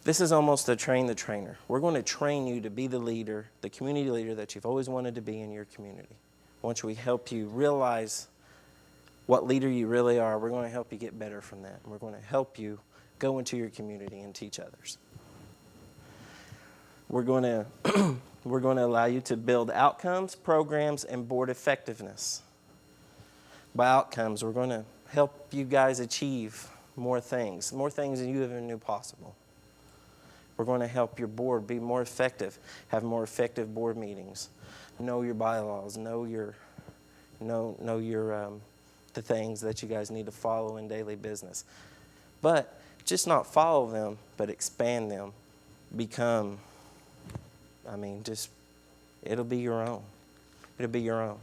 A: This is almost a train the trainer. We're going to train you to be the leader, the community leader that you've always wanted to be in your community. Once we help you realize what leader you really are, we're going to help you get better from that. And we're going to help you go into your community and teach others. We're going to allow you to build outcomes, programs, and board effectiveness. By outcomes, we're going to help you guys achieve more things than you even knew possible. We're going to help your board be more effective, have more effective board meetings, know your bylaws, know the things that you guys need to follow in daily business. But just not follow them, but expand them, become, it'll be your own. It'll be your own.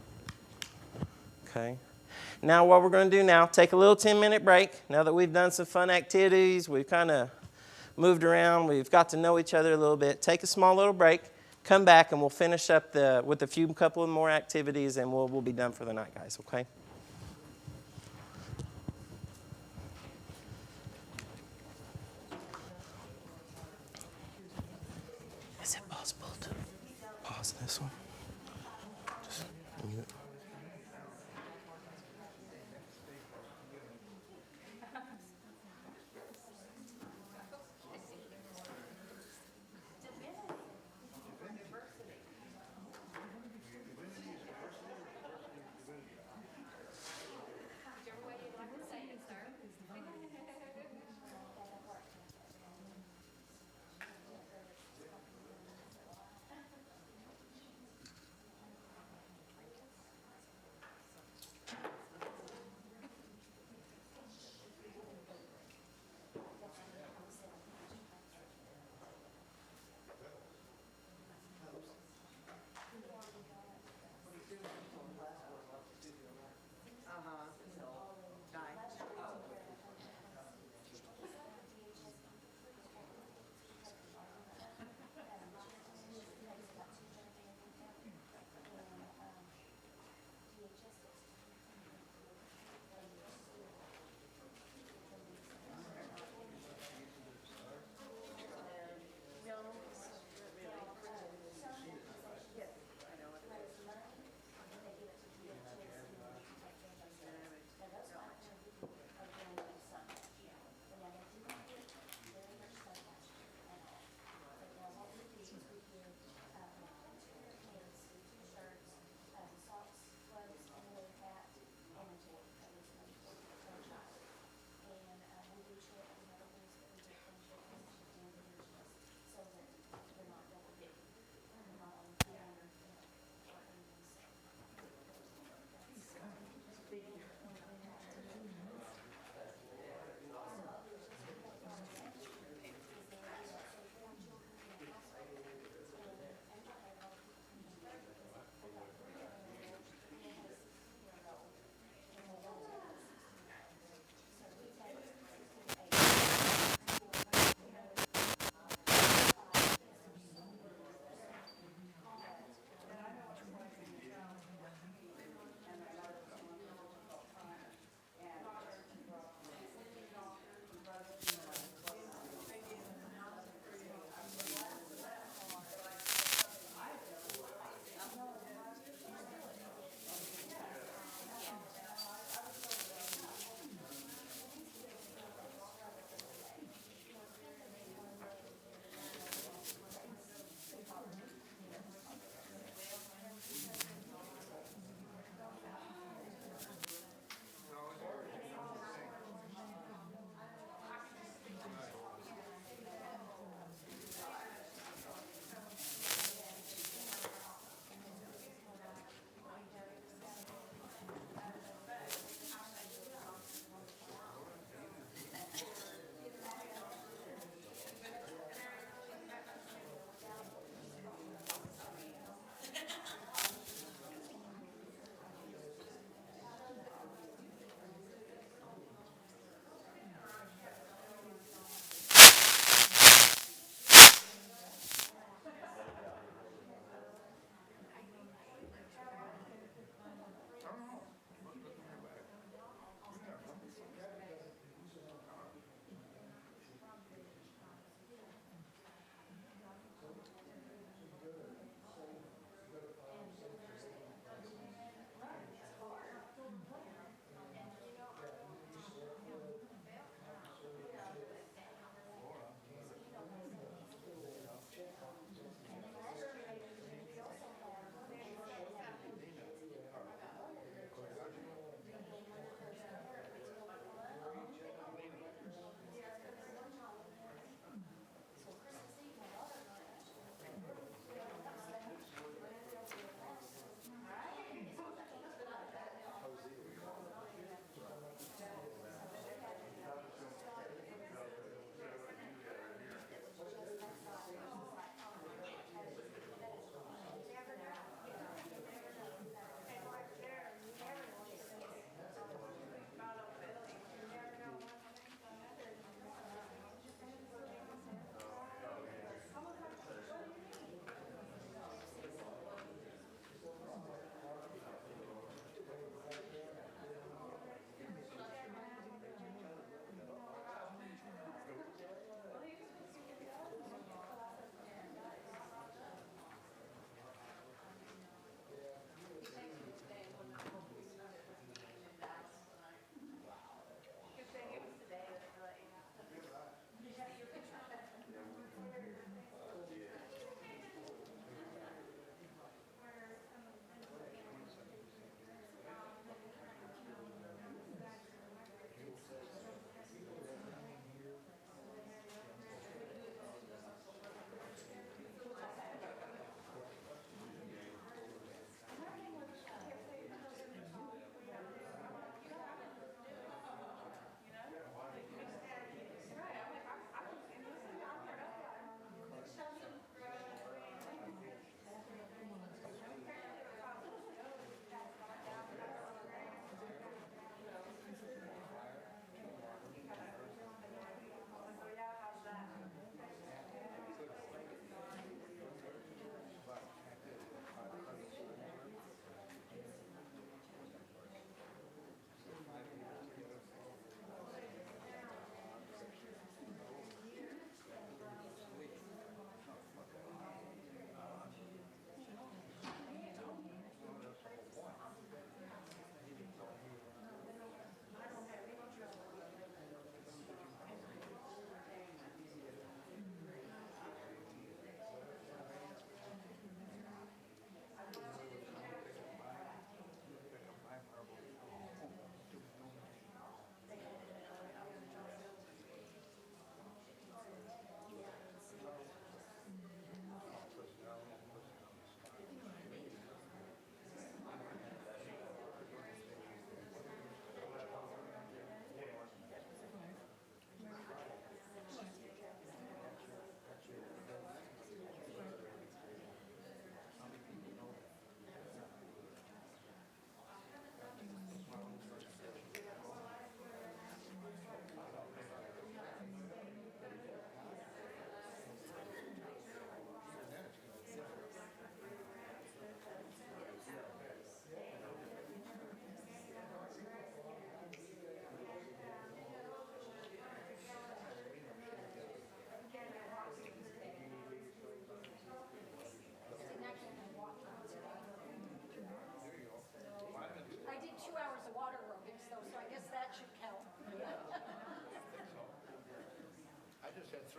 A: Okay? Now what we're going to do now, take a little 10-minute break. Now that we've done some fun activities, we've kind of moved around, we've got to know each other a little bit. Take a small little break, come back, and we'll finish up with a couple of more activities, and we'll be done for the night, guys, okay? Is it possible to pause this one? Just mute.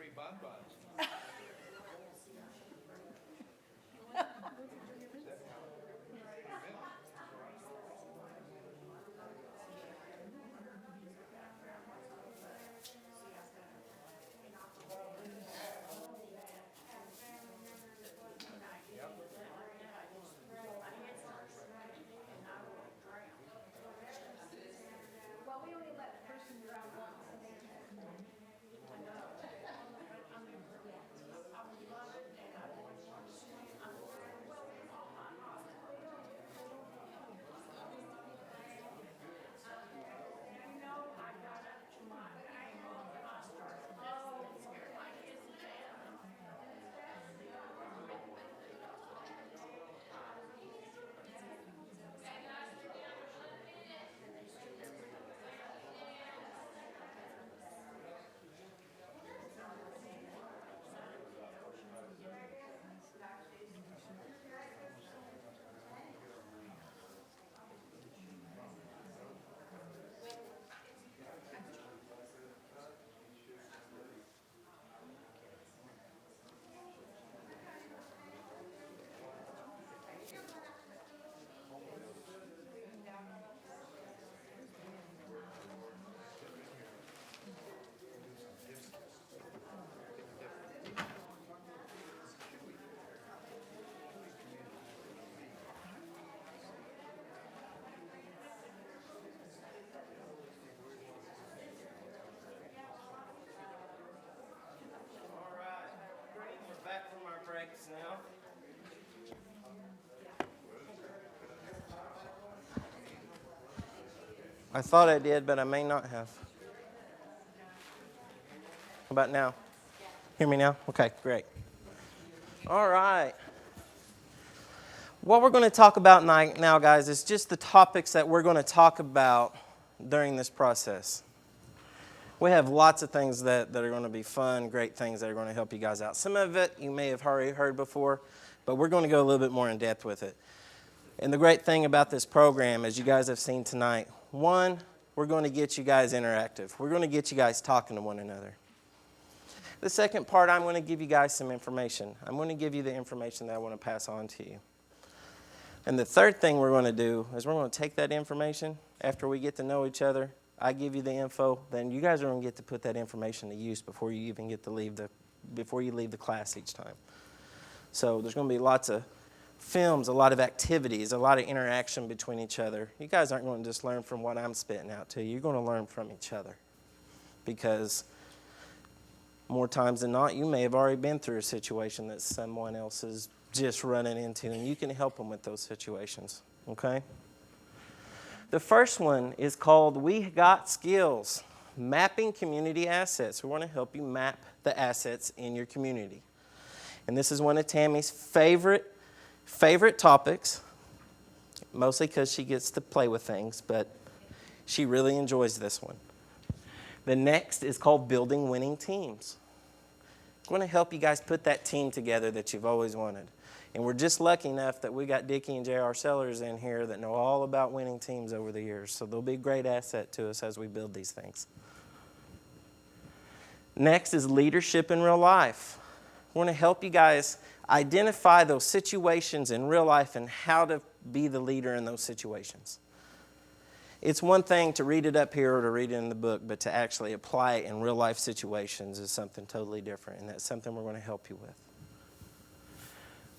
O: free bonbons.
C: Well, we only let the person drown once, and then
A: All right, great. We're back from our breaks now. I thought I did, but I may not have. How about now? Hear me now? Okay, great. All right. What we're going to talk about now, guys, is just the topics that we're going to talk about during this process. We have lots of things that are going to be fun, great things that are going to help you guys out. Some of it you may have already heard before, but we're going to go a little bit more in depth with it. And the great thing about this program, as you guys have seen tonight, one, we're going to get you guys interactive. We're going to get you guys talking to one another. The second part, I'm going to give you guys some information. I'm going to give you the information that I want to pass on to you. And the third thing we're going to do is we're going to take that information after we get to know each other. I give you the info, then you guys are going to get to put that information to use before you even get to leave the class each time. So there's going to be lots of films, a lot of activities, a lot of interaction between each other. You guys aren't going to just learn from what I'm spitting out to you. You're going to learn from each other. Because more times than not, you may have already been through a situation that someone else is just running into, and you can help them with those situations, okay? The first one is called We Got Skills, Mapping Community Assets. We want to help you map the assets in your community. And this is one of Tammy's favorite topics, mostly because she gets to play with things, but she really enjoys this one. The next is called Building Winning Teams. I'm going to help you guys put that team together that you've always wanted. And we're just lucky enough that we got Dickie and J.R. Sellers in here that know all about winning teams over the years. So they'll be a great asset to us as we build these things. Next is leadership in real life. We're going to help you guys identify those situations in real life and how to be the leader in those situations. It's one thing to read it up here or to read it in the book, but to actually apply it in real life situations is something totally different, and that's something we're going to help you with.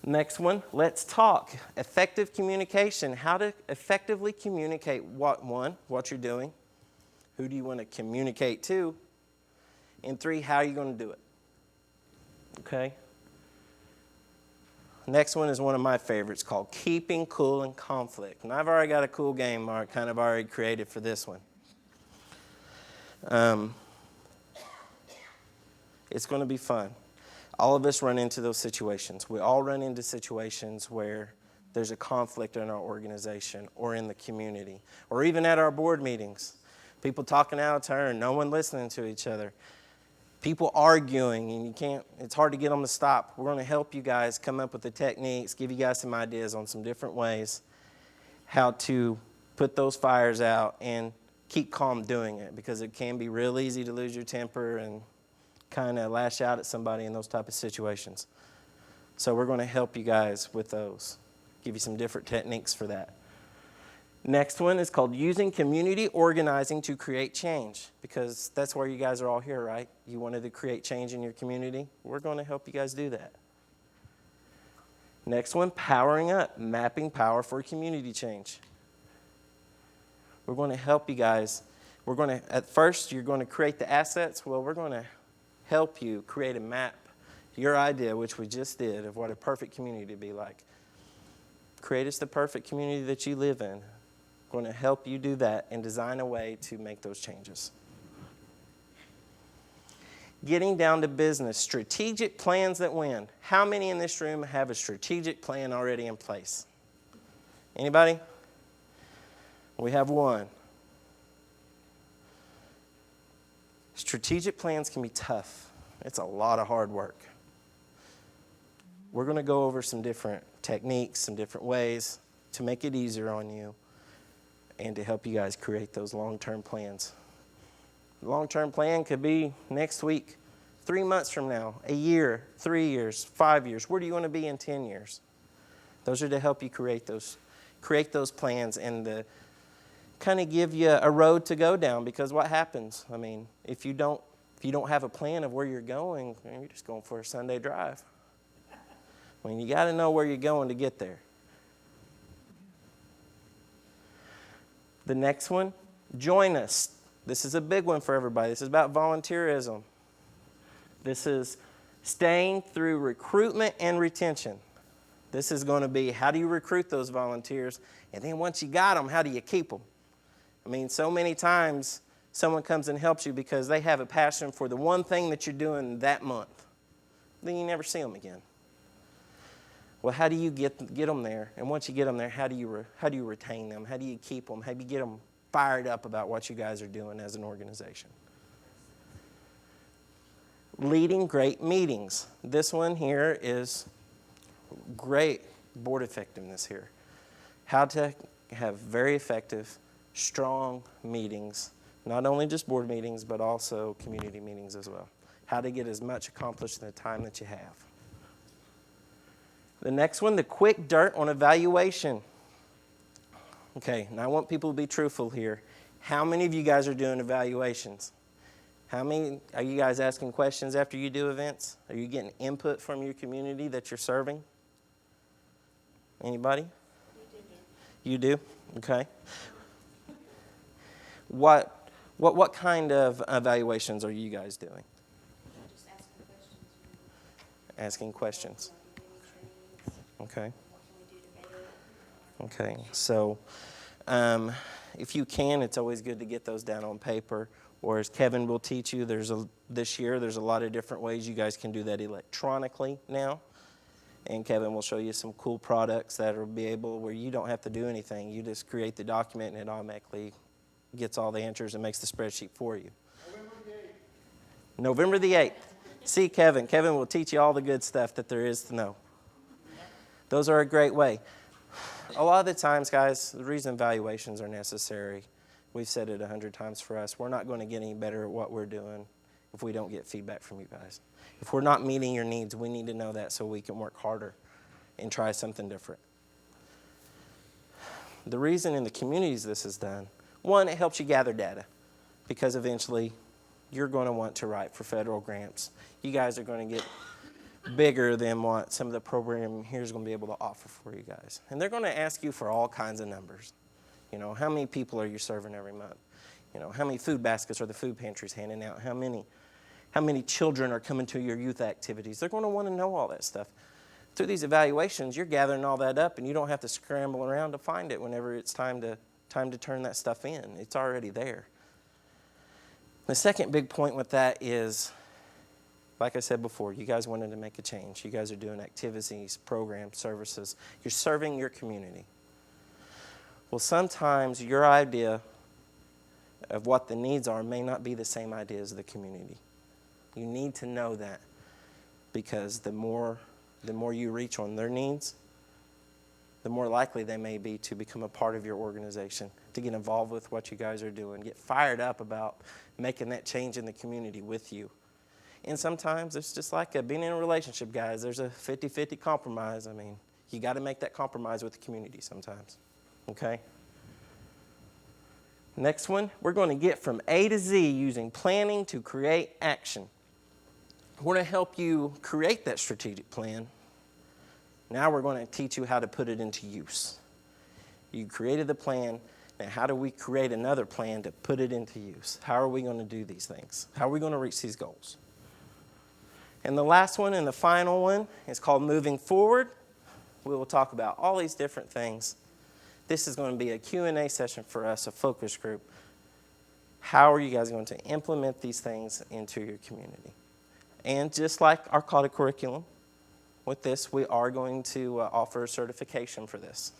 A: Next one, let's talk. Effective communication. How to effectively communicate what you're doing, who do you want to communicate to, and 3, how are you going to do it? Okay? Next one is one of my favorites called Keeping Cool in Conflict. And I've already got a cool game kind of already created for this one. It's going to be fun. All of us run into those situations. We all run into situations where there's a conflict in our organization or in the community or even at our board meetings. People talking out of turn, no one listening to each other. People arguing, and it's hard to get them to stop. We're going to help you guys come up with the techniques, give you guys some ideas on some different ways how to put those fires out and keep calm doing it, because it can be real easy to lose your temper and kind of lash out at somebody in those type of situations. So we're going to help you guys with those, give you some different techniques for that. Next one is called using community organizing to create change, because that's why you guys are all here, right? You wanted to create change in your community. We're going to help you guys do that. Next one, powering up, mapping power for community change. We're going to help you guys. We're going to, at first, you're going to create the assets. Well, we're going to help you create a map, your idea, which we just did, of what a perfect community would be like. Create us the perfect community that you live in. We're going to help you do that and design a way to make those changes. Getting down to business, strategic plans that win. How many in this room have a strategic plan already in place? Anybody? We have one. Strategic plans can be tough. It's a lot of hard work. We're going to go over some different techniques, some different ways to make it easier on you and to help you guys create those long-term plans. The long-term plan could be next week, 3 months from now, a year, 3 years, 5 years. Where do you want to be in 10 years? Those are to help you create those plans and to kind of give you a road to go down, because what happens? I mean, if you don't have a plan of where you're going, you're just going for a Sunday drive. I mean, you got to know where you're going to get there. The next one, join us. This is a big one for everybody. This is about volunteerism. This is staying through recruitment and retention. This is going to be, how do you recruit those volunteers? And then once you got them, how do you keep them? I mean, so many times someone comes and helps you because they have a passion for the one thing that you're doing that month. Then you never see them again. Well, how do you get them there? And once you get them there, how do you retain them? How do you keep them? How do you get them fired up about what you guys are doing as an organization? Leading great meetings. This one here is great board effectiveness here. How to have very effective, strong meetings. Not only just board meetings, but also community meetings as well. How to get as much accomplished in the time that you have. The next one, the quick dirt on evaluation. Okay, now I want people to be truthful here. How many of you guys are doing evaluations? How many are you guys asking questions after you do events? Are you getting input from your community that you're serving? Anybody? You do? Okay. What kind of evaluations are you guys doing?
I: Just
A: Asking questions. Okay. Okay. So if you can, it's always good to get those down on paper. Or as Kevin will teach you, this year there's a lot of different ways you guys can do that electronically now. And Kevin will show you some cool products that will be able, where you don't have to do anything. You just create the document and it automatically gets all the answers and makes the spreadsheet for you. November the 8th. See Kevin. Kevin will teach you all the good stuff that there is to know. Those are a great way. A lot of the times, guys, the reason evaluations are necessary, we've said it 100 times for us, we're not going to get any better at what we're doing if we don't get feedback from you guys. If we're not meeting your needs, we need to know that so we can work harder and try something different. The reason in the communities this is done, one, it helps you gather data, because eventually you're going to want to write for federal grants. You guys are going to get bigger than what some of the program here is going to be able to offer for you guys. And they're going to ask you for all kinds of numbers. You know, how many people are you serving every month? You know, how many food baskets are the food pantries handing out? How many children are coming to your youth activities? They're going to want to know all that stuff. Through these evaluations, you're gathering all that up, and you don't have to scramble around to find it whenever it's time to turn that stuff in. It's already there. The second big point with that is, like I said before, you guys wanted to make a change. You guys are doing activities, programs, services. You're serving your community. Well, sometimes your idea of what the needs are may not be the same idea as the community. You need to know that, because the more you reach on their needs, the more likely they may be to become a part of your organization, to get involved with what you guys are doing, get fired up about making that change in the community with you. And sometimes it's just like being in a relationship, guys. There's a 50-50 compromise. I mean, you got to make that compromise with the community sometimes, okay? Next one, we're going to get from A to Z using planning to create action. We're going to help you create that strategic plan. Now we're going to teach you how to put it into use. You created the plan. Now how do we create another plan to put it into use? How are we going to do these things? How are we going to reach these goals? And the last one and the final one is called moving forward. We will talk about all these different things. This is going to be a Q&A session for us, a focus group. How are you guys going to implement these things into your community? And just like our CAUTA curriculum, with this, we are going to offer a certification for this.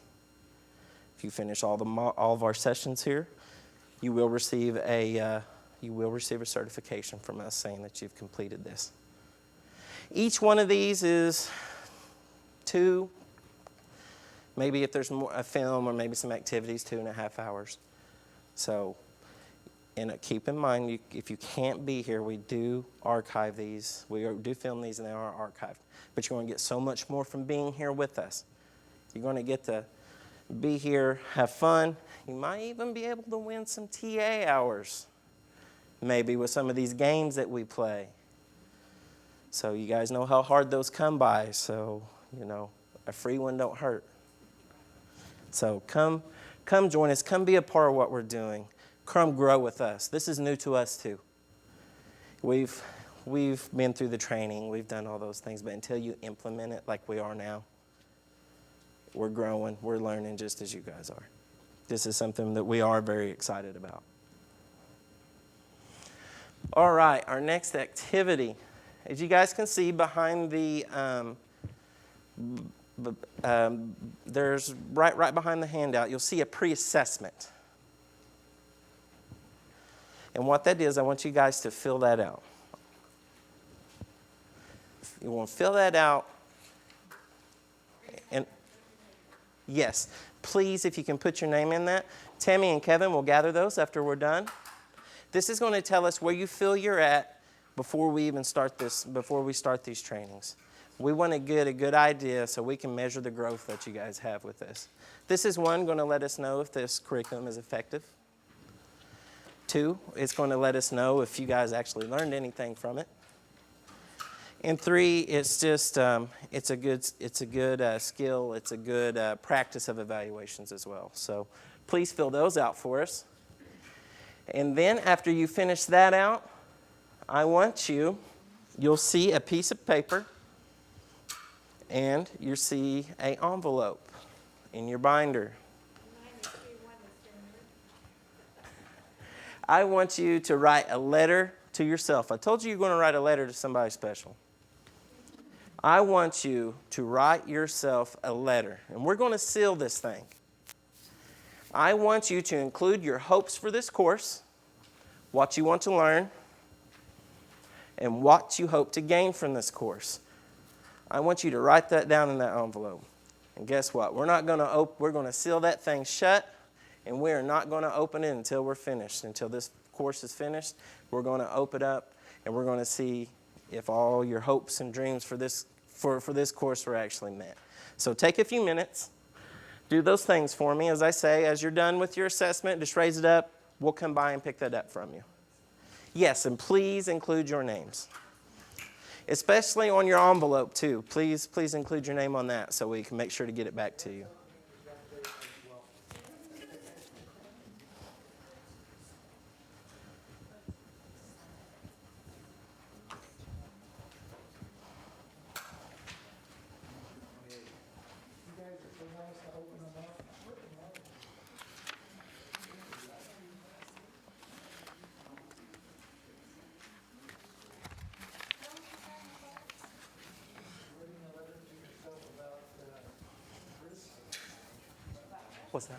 A: If you finish all of our sessions here, you will receive a certification from us saying that you've completed this. Each one of these is 2, maybe if there's more, a film or maybe some activities, 2.5 hours. So, and keep in mind, if you can't be here, we do archive these. We do film these and they are archived. But you're going to get so much more from being here with us. You're going to get to be here, have fun. You might even be able to win some TA hours, maybe with some of these games that we play. So you guys know how hard those come by. So, a free one don't hurt. So come join us. Come be a part of what we're doing. Come grow with us. This is new to us too. We've been through the training. We've done all those things. But until you implement it like we are now, we're growing. We're learning just as you guys are. This is something that we are very excited about. All right, our next activity. As you guys can see behind there's right behind the handout, you'll see a pre-assessment. And what that is, I want you guys to fill that out. You want to fill that out. And yes, please, if you can put your name in that. Tammy and Kevin will gather those after we're done. This is going to tell us where you feel you're at before we start these trainings. We want to get a good idea so we can measure the growth that you guys have with this. This is one, going to let us know if this curriculum is effective. 2, it's going to let us know if you guys actually learned anything from it. And 3, it's just it's a good skill. It's a good practice of evaluations as well. So please fill those out for us. And then after you finish that out, I want you'll see a piece of paper and you'll see an envelope in your binder. I want you to write a letter to yourself. I told you you're going to write a letter to somebody special. I want you to write yourself a letter, and we're going to seal this thing. I want you to include your hopes for this course, what you want to learn, and what you hope to gain from this course. I want you to write that down in that envelope. And guess what? We're going to seal that thing shut, and we are not going to open it until we're finished. Until this course is finished, we're going to open it up, and we're going to see if all your hopes and dreams for this course were actually met. So take a few minutes. Do those things for me. As I say, as you're done with your assessment, just raise it up. We'll come by and pick that up from you. Yes, and please include your names. Especially on your envelope, too. Please include your name on that so we can make sure to get it back to you. What's that?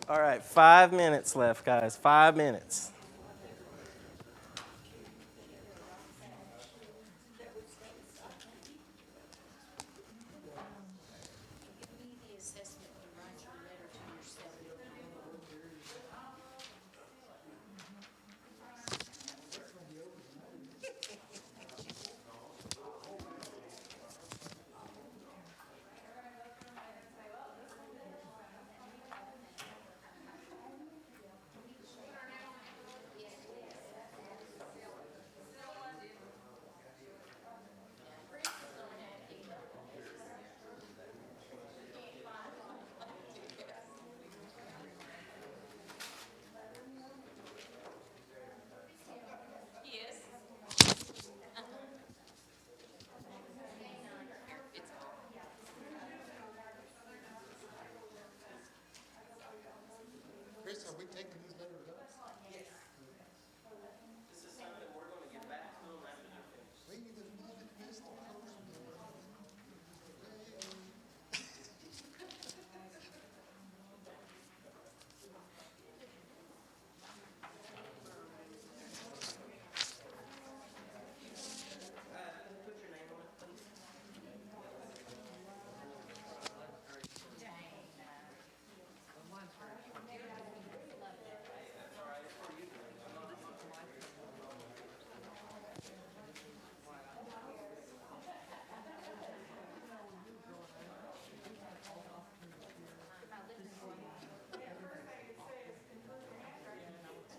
A: All right, 5 minutes left, guys. 5 minutes.
E: Give me the assessment and write your letter to yourself.
P: Yes.
M: Chris, are we taking these letters up?
A: Yes. This is something we're going to get back to them after they're finished.
M: Maybe the music missed the first one.
A: Put your name on it, please.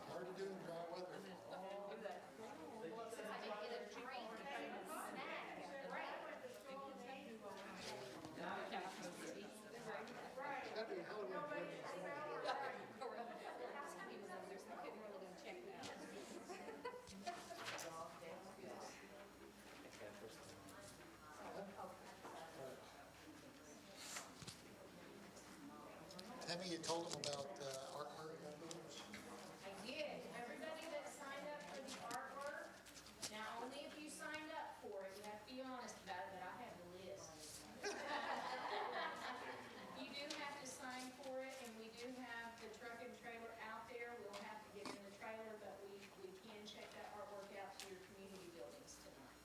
M: Hard to do in dry weather. Tammy, you told them about artwork?
E: I did. Everybody that signed up for the artwork, now only if you signed up for it, you have to be honest about it, but I have the list. You do have to sign for it, and we do have the truck and trailer out there. We'll have to get in the trailer, but we can check that artwork out to your community buildings tonight.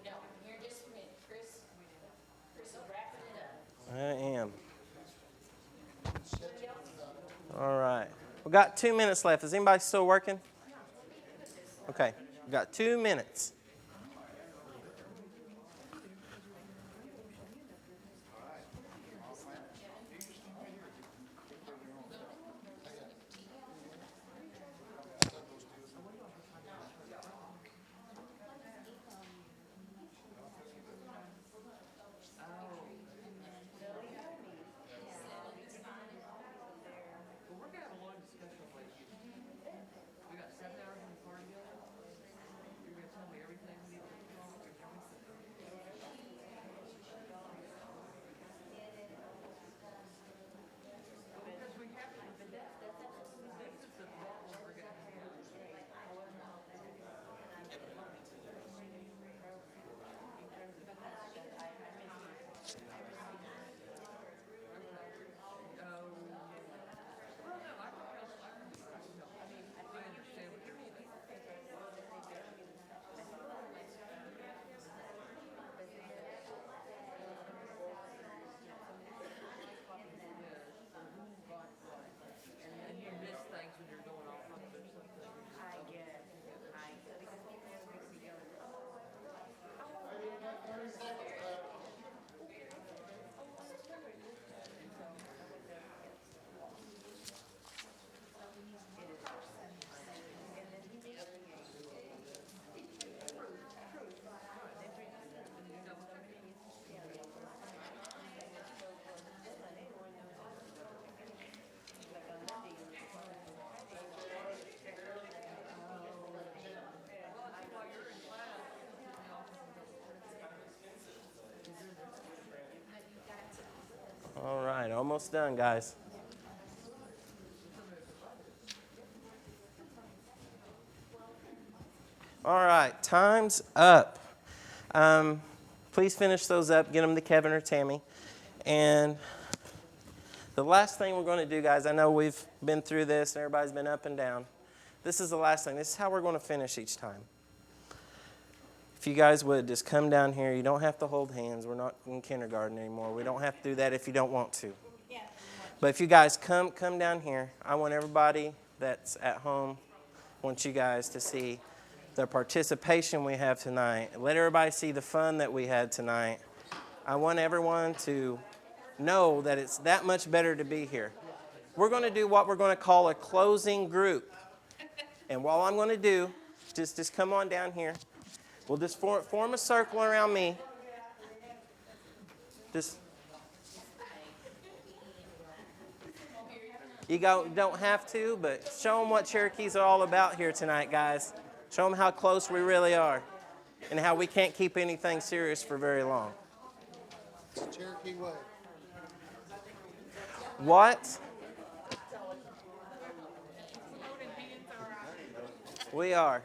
E: No, here in just a minute. Chris is wrapping it up.
A: I am. All right. We've got 2 minutes left. Is anybody still working? Okay. We've got 2 minutes. All right, almost done, guys. All right, time's up. Please finish those up, get them to Kevin or Tammy. And the last thing we're going to do, guys, I know we've been through this and everybody's been up and down. This is the last thing. This is how we're going to finish each time. If you guys would just come down here. You don't have to hold hands. We're not in kindergarten anymore. We don't have to do that if you don't want to. But if you guys come down here, I want everybody that's at home, I want you guys to see the participation we have tonight. Let everybody see the fun that we had tonight. I want everyone to know that it's that much better to be here. We're going to do what we're going to call a closing group. And what I'm going to do, just come on down here. We'll just form a circle around me. You don't have to, but show them what Cherokees are all about here tonight, guys. Show them how close we really are and how we can't keep anything serious for very long.
M: It's Cherokee way.
A: What? We are.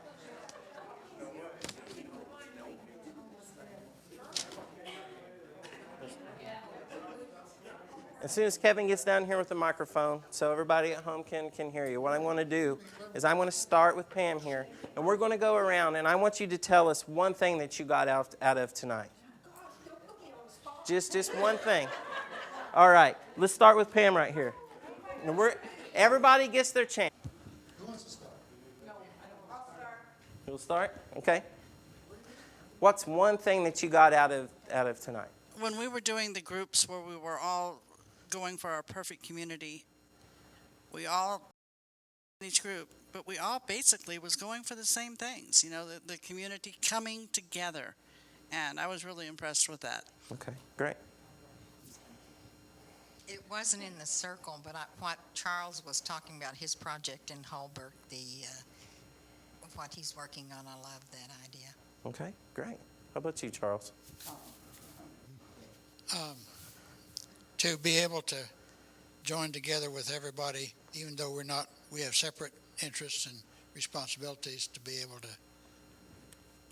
A: As soon as Kevin gets down here with the microphone, so everybody at home can hear you, what I'm going to do is I'm going to start with Pam here, and we're going to go around, and I want you to tell us one thing that you got out of tonight. Just one thing. All right, let's start with Pam right here. And everybody gets their chance.
M: Who wants to start?
A: You'll start? Okay. What's one thing that you got out of tonight?
R: When we were doing the groups where we were all going for our perfect community, we all in each group, but we all basically was going for the same things, the community coming together. And I was really impressed with that.
A: Okay, great.
G: It wasn't in the circle, but what Charles was talking about, his project in Holbrook, what he's working on, I love that idea.
A: Okay, great. How about you, Charles?
M: To be able to join together with everybody, even though we have separate interests and responsibilities, to be able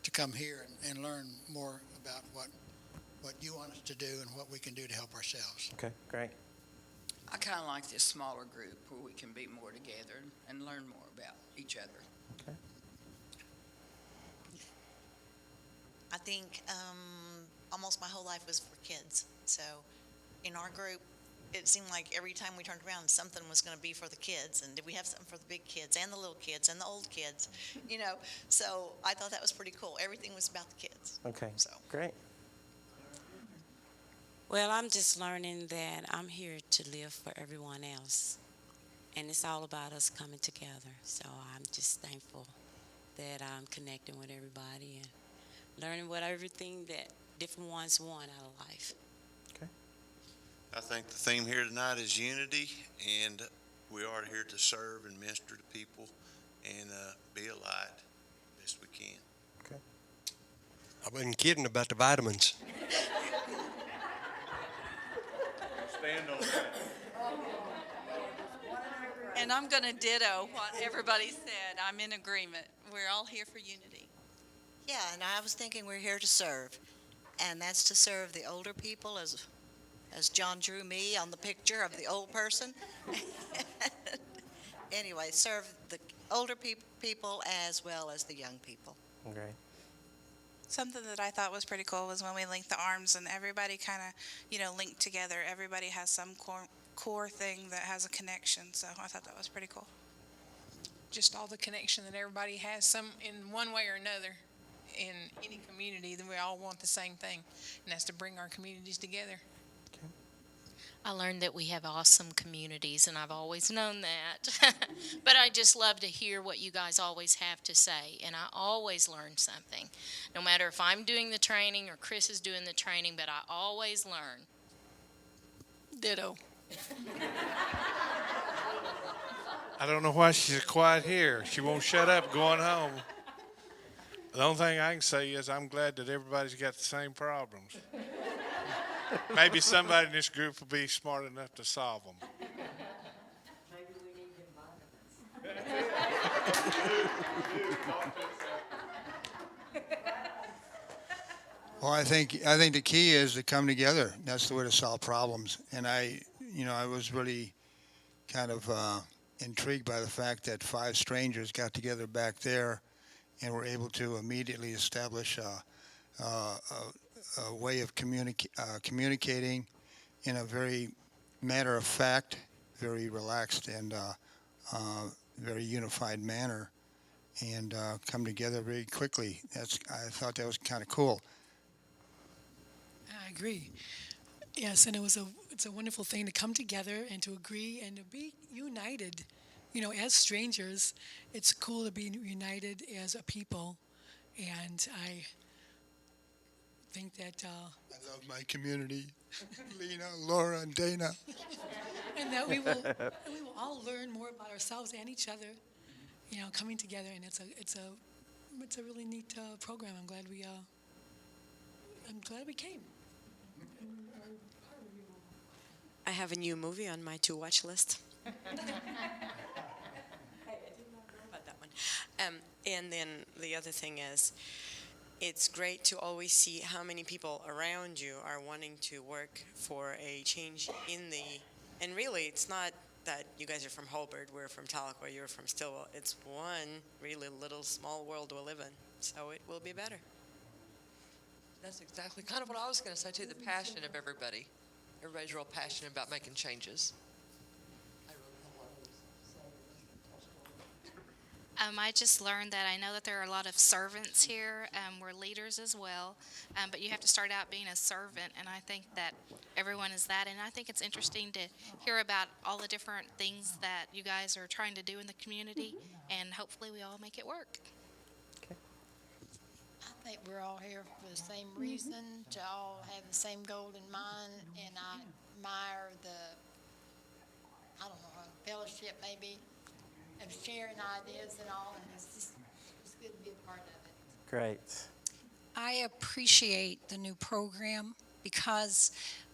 M: to come here and learn more about what you want us to do and what we can do to help ourselves.
A: Okay, great.
S: I kind of like this smaller group where we can be more together and learn more about each other.
A: Okay.
T: I think almost my whole life was for kids. So in our group, it seemed like every time we turned around, something was going to be for the kids. And did we have something for the big kids and the little kids and the old kids? So I thought that was pretty cool. Everything was about the kids.
A: Okay, great.
U: Well, I'm just learning that I'm here to live for everyone else. And it's all about us coming together. So I'm just thankful that I'm connecting with everybody and learning what everything that different ones want out of life.
A: Okay.
V: I think the theme here tonight is unity, and we are here to serve and minister to people and be a light best we can.
A: Okay.
Q: I wasn't kidding about the vitamins.
V: Stand on that.
W: And I'm going to ditto what everybody said. I'm in agreement. We're all here for unity.
T: Yeah, and I was thinking we're here to serve. And that's to serve the older people, as John drew me on the picture of the old person. Anyway, serve the older people as well as the young people.
A: Okay.
X: Something that I thought was pretty cool was when we linked the arms and everybody kind of, linked together. Everybody has some core thing that has a connection. So I thought that was pretty cool.
L: Just all the connection that everybody has, some in one way or another, in any community, then we all want the same thing, and that's to bring our communities together.
Y: I learned that we have awesome communities, and I've always known that. But I just love to hear what you guys always have to say, and I always learn something. No matter if I'm doing the training or Chris is doing the training, but I always learn.
L: Ditto.
O: I don't know why she's quiet here. She won't shut up going home. The only thing I can say is I'm glad that everybody's got the same problems. Maybe somebody in this group will be smart enough to solve them.
G: Maybe we need them vitamins.
B: Well, I think the key is to come together. That's the way to solve problems. And I was really kind of intrigued by the fact that five strangers got together back there and were able to immediately establish a way of communicating in a very matter of fact, very relaxed and very unified manner, and come together very quickly. I thought that was kind of cool.
L: I agree. Yes, and it's a wonderful thing to come together and to agree and to be united. You know, as strangers, it's cool to be united as a people, and I think that.
B: I love my community, Lena, Laura, and Dana.
L: And that we will all learn more about ourselves and each other. You know, coming together, and it's a really neat program. I'm glad we came.
D: I have a new movie on my to-watch list. Hey, I did not know about that one. And then the other thing is, it's great to always see how many people around you are wanting to work for a change and really it's not that you guys are from Holbert, we're from Tahlequah, you're from Stillwell. It's one really little small world we live in, so it will be better.
H: That's exactly kind of what I was going to say too, the passion of everybody. Everybody's real passionate about making changes.
Y: I just learned that I know that there are a lot of servants here. We're leaders as well, but you have to start out being a servant, and I think that everyone is that. And I think it's interesting to hear about all the different things that you guys are trying to do in the community, and hopefully we all make it work.
C: I think we're all here for the same reason, to all have the same goal in mind, and I admire fellowship maybe, of sharing ideas and all, and it's good to be a part of it.
A: Great.
N: I appreciate the new program because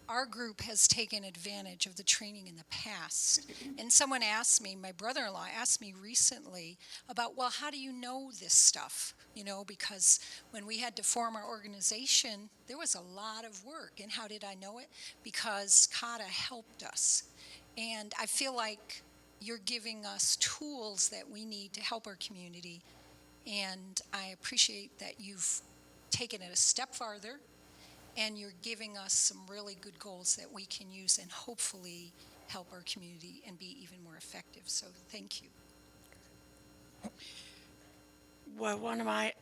N: our group has taken advantage of the training in the past. And someone asked me, my brother-in-law asked me recently about, well, how do you know this stuff? You know, because when we had to form our organization, there was a lot of work. And how did I know it? Because Kata helped us. And I feel like you're giving us tools that we need to help our community. And I appreciate that you've taken it a step farther, and you're giving us some really good goals that we can use and hopefully help our community and be even more effective. So thank you.
J: Well, one of my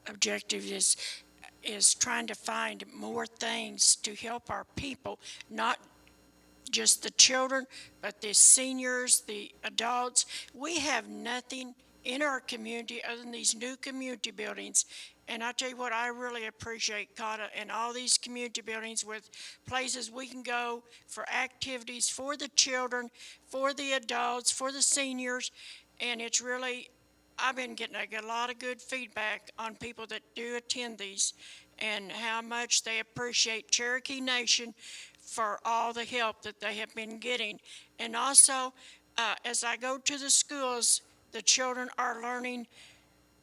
J: objectives is trying to find more things to help our people, not just the children, but the seniors, the adults. We have nothing in our community other than these new community buildings. And I tell you what, I really appreciate Kata and all these community buildings with places we can go for activities for the children, for the adults, for the seniors. And it's really, I've been getting a lot of good feedback on people that do attend these and how much they appreciate Cherokee Nation for all the help that they have been getting. And also, as I go to the schools, the children are learning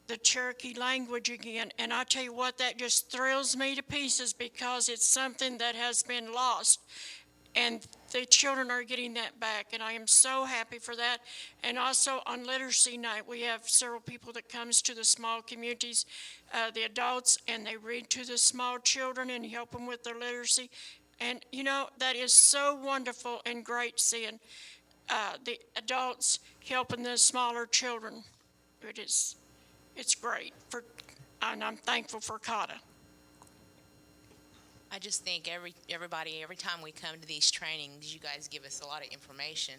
J: the Cherokee language again. And I tell you what, that just thrills me to pieces because it's something that has been lost. And the children are getting that back, and I am so happy for that. And also on Literacy Night, we have several people that comes to the small communities, the adults, and they read to the small children and help them with their literacy. And, you know, that is so wonderful and great seeing the adults helping the smaller children. It's great, and I'm thankful for Kata.
P: I just think every time we come to these trainings, you guys give us a lot of information,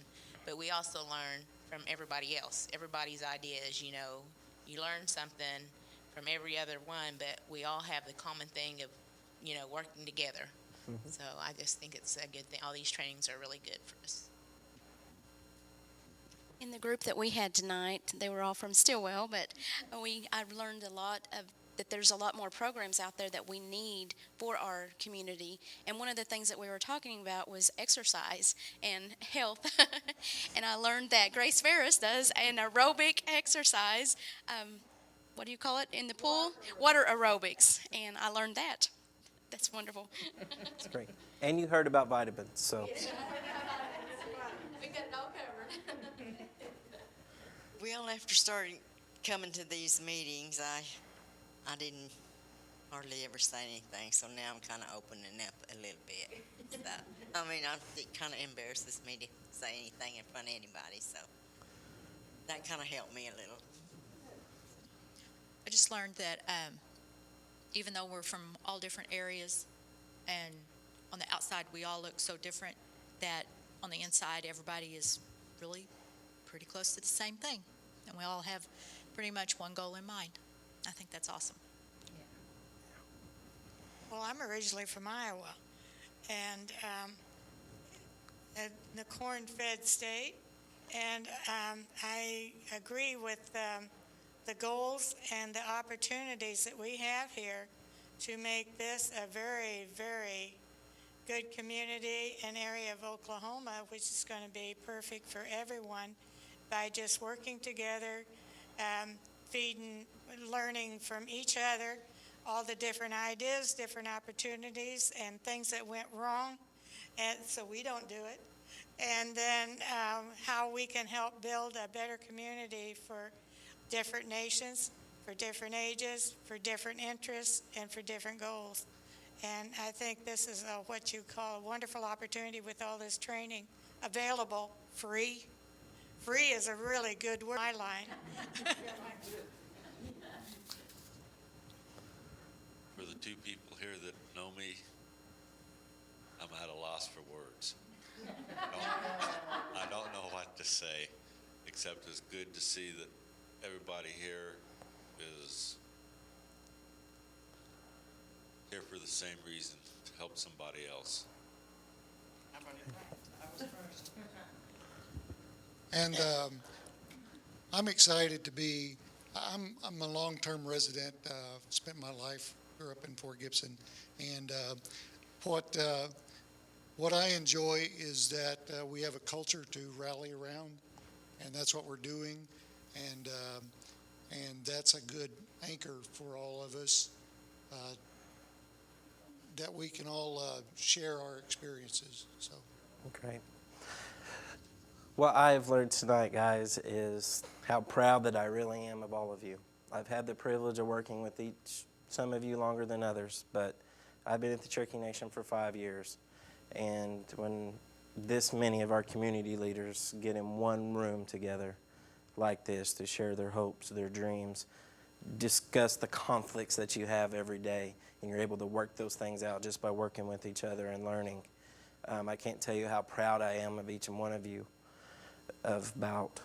P: but we also learn from everybody else, everybody's ideas. You know, you learn something from every other one, but we all have the common thing of, you know, working together. Mm-hmm. So I just think it's a good thing. All these trainings are really good for us.
K: In the group that we had tonight, they were all from Stillwell, but I've learned a lot of that there's a lot more programs out there that we need for our community. And one of the things that we were talking about was exercise and health. And I learned that Grace Ferris does an aerobic exercise. What do you call it in the pool? Water aerobics. And I learned that. That's wonderful.
A: That's great. And you heard about vitamins, so.
Y: We got it all covered.
E: Well, after starting coming to these meetings, I didn't hardly ever say anything, so now I'm kind of opening up a little bit. So, I mean, it kind of embarrasses me to say anything in front of anybody, so that kind of helped me a little.
F: I just learned that even though we're from all different areas and on the outside we all look so different, that on the inside everybody is really pretty close to the same thing. And we all have pretty much one goal in mind. I think that's awesome.
I: Well, I'm originally from Iowa, and the corn-fed state, and I agree with the goals and the opportunities that we have here to make this a very, very good community and area of Oklahoma, which is going to be perfect for everyone by just working together, feeding, learning from each other, all the different ideas, different opportunities, and things that went wrong, and so we don't do it. And then how we can help build a better community for different nations, for different ages, for different interests, and for different goals. And I think this is what you call a wonderful opportunity with all this training available, free. Free is a really good word. My line.
M: For the two people here that know me, I'm at a loss for words. I don't know what to say, except it's good to see that everybody here is here for the same reason, to help somebody else.
R: And I'm excited to be, I'm a long-term resident, spent my life, grew up in Fort Gibson, and what I enjoy is that we have a culture to rally around, and that's what we're doing, and that's a good anchor for all of us, that we can all share our experiences. So.
A: Great. What I've learned tonight, guys, is how proud that I really am of all of you. I've had the privilege of working with some of you longer than others, but I've been at the Cherokee Nation for 5 years. And when this many of our community leaders get in one room together like this to share their hopes, their dreams, discuss the conflicts that you have every day, and you're able to work those things out just by working with each other and learning. I can't tell you how proud I am of each and one of you, about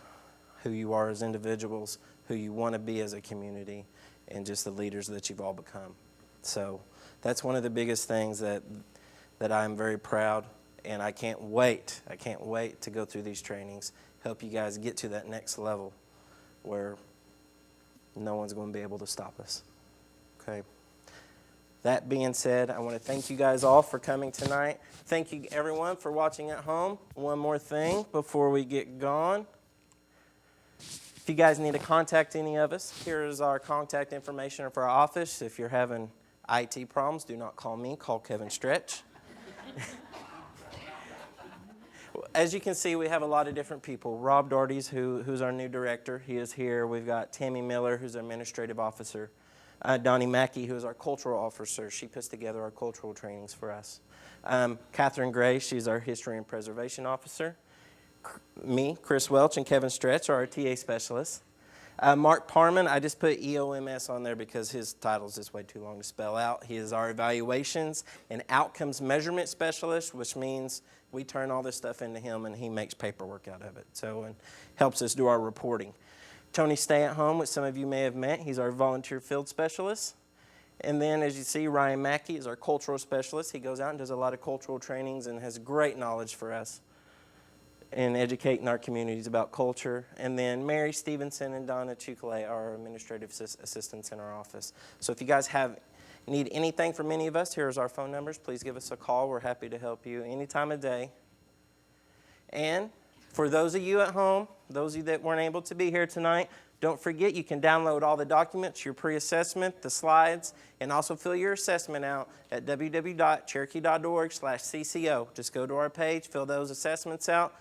A: who you are as individuals, who you want to be as a community, and just the leaders that you've all become. So that's one of the biggest things that I'm very proud, and I can't wait to go through these trainings, help you guys get to that next level where no one's going to be able to stop us. Okay. That being said, I want to thank you guys all for coming tonight. Thank you, everyone, for watching at home. One more thing before we get gone. If you guys need to contact any of us, here is our contact information for our office. If you're having IT problems, do not call me. Call Kevin Stretch. As you can see, we have a lot of different people. Rob Doherty's, who's our new director. He is here. We've got Tammy Miller, who's our administrative officer. Donnie Mackey, who is our cultural officer. She puts together our cultural trainings for us. Catherine Gray, she's our history and preservation officer. Me, Chris Welch, and Kevin Stretch are our TA specialists. Mark Parman, I just put EOMS on there because his title is just way too long to spell out. He is our evaluations and outcomes measurement specialist, which means we turn all this stuff into him and he makes paperwork out of it. So, and helps us do our reporting. Tony Stay at Home, which some of you may have met, he's our volunteer field specialist. And then, as you see, Ryan Mackey is our cultural specialist. He goes out and does a lot of cultural trainings and has great knowledge for us in educating our communities about culture. And then Mary Stevenson and Donna Chukale are our administrative assistants in our office. So if you guys need anything from any of us, here's our phone numbers. Please give us a call. We're happy to help you any time of day. And for those of you at home, those of you that weren't able to be here tonight, Don't forget, you can download all the documents, your pre-assessment, the slides, and also fill your assessment out at www.cherokee.org/CCO. Just go to our page, fill those assessments out.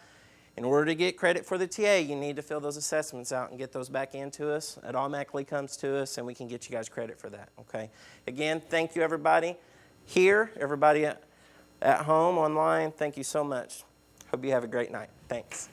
A: In order to get credit for the TA, you need to fill those assessments out and get those back into us. It automatically comes to us, and we can get you guys credit for that, okay? Again, thank you, everybody here, everybody at home, online. Thank you so much. Hope you have a great night. Thanks.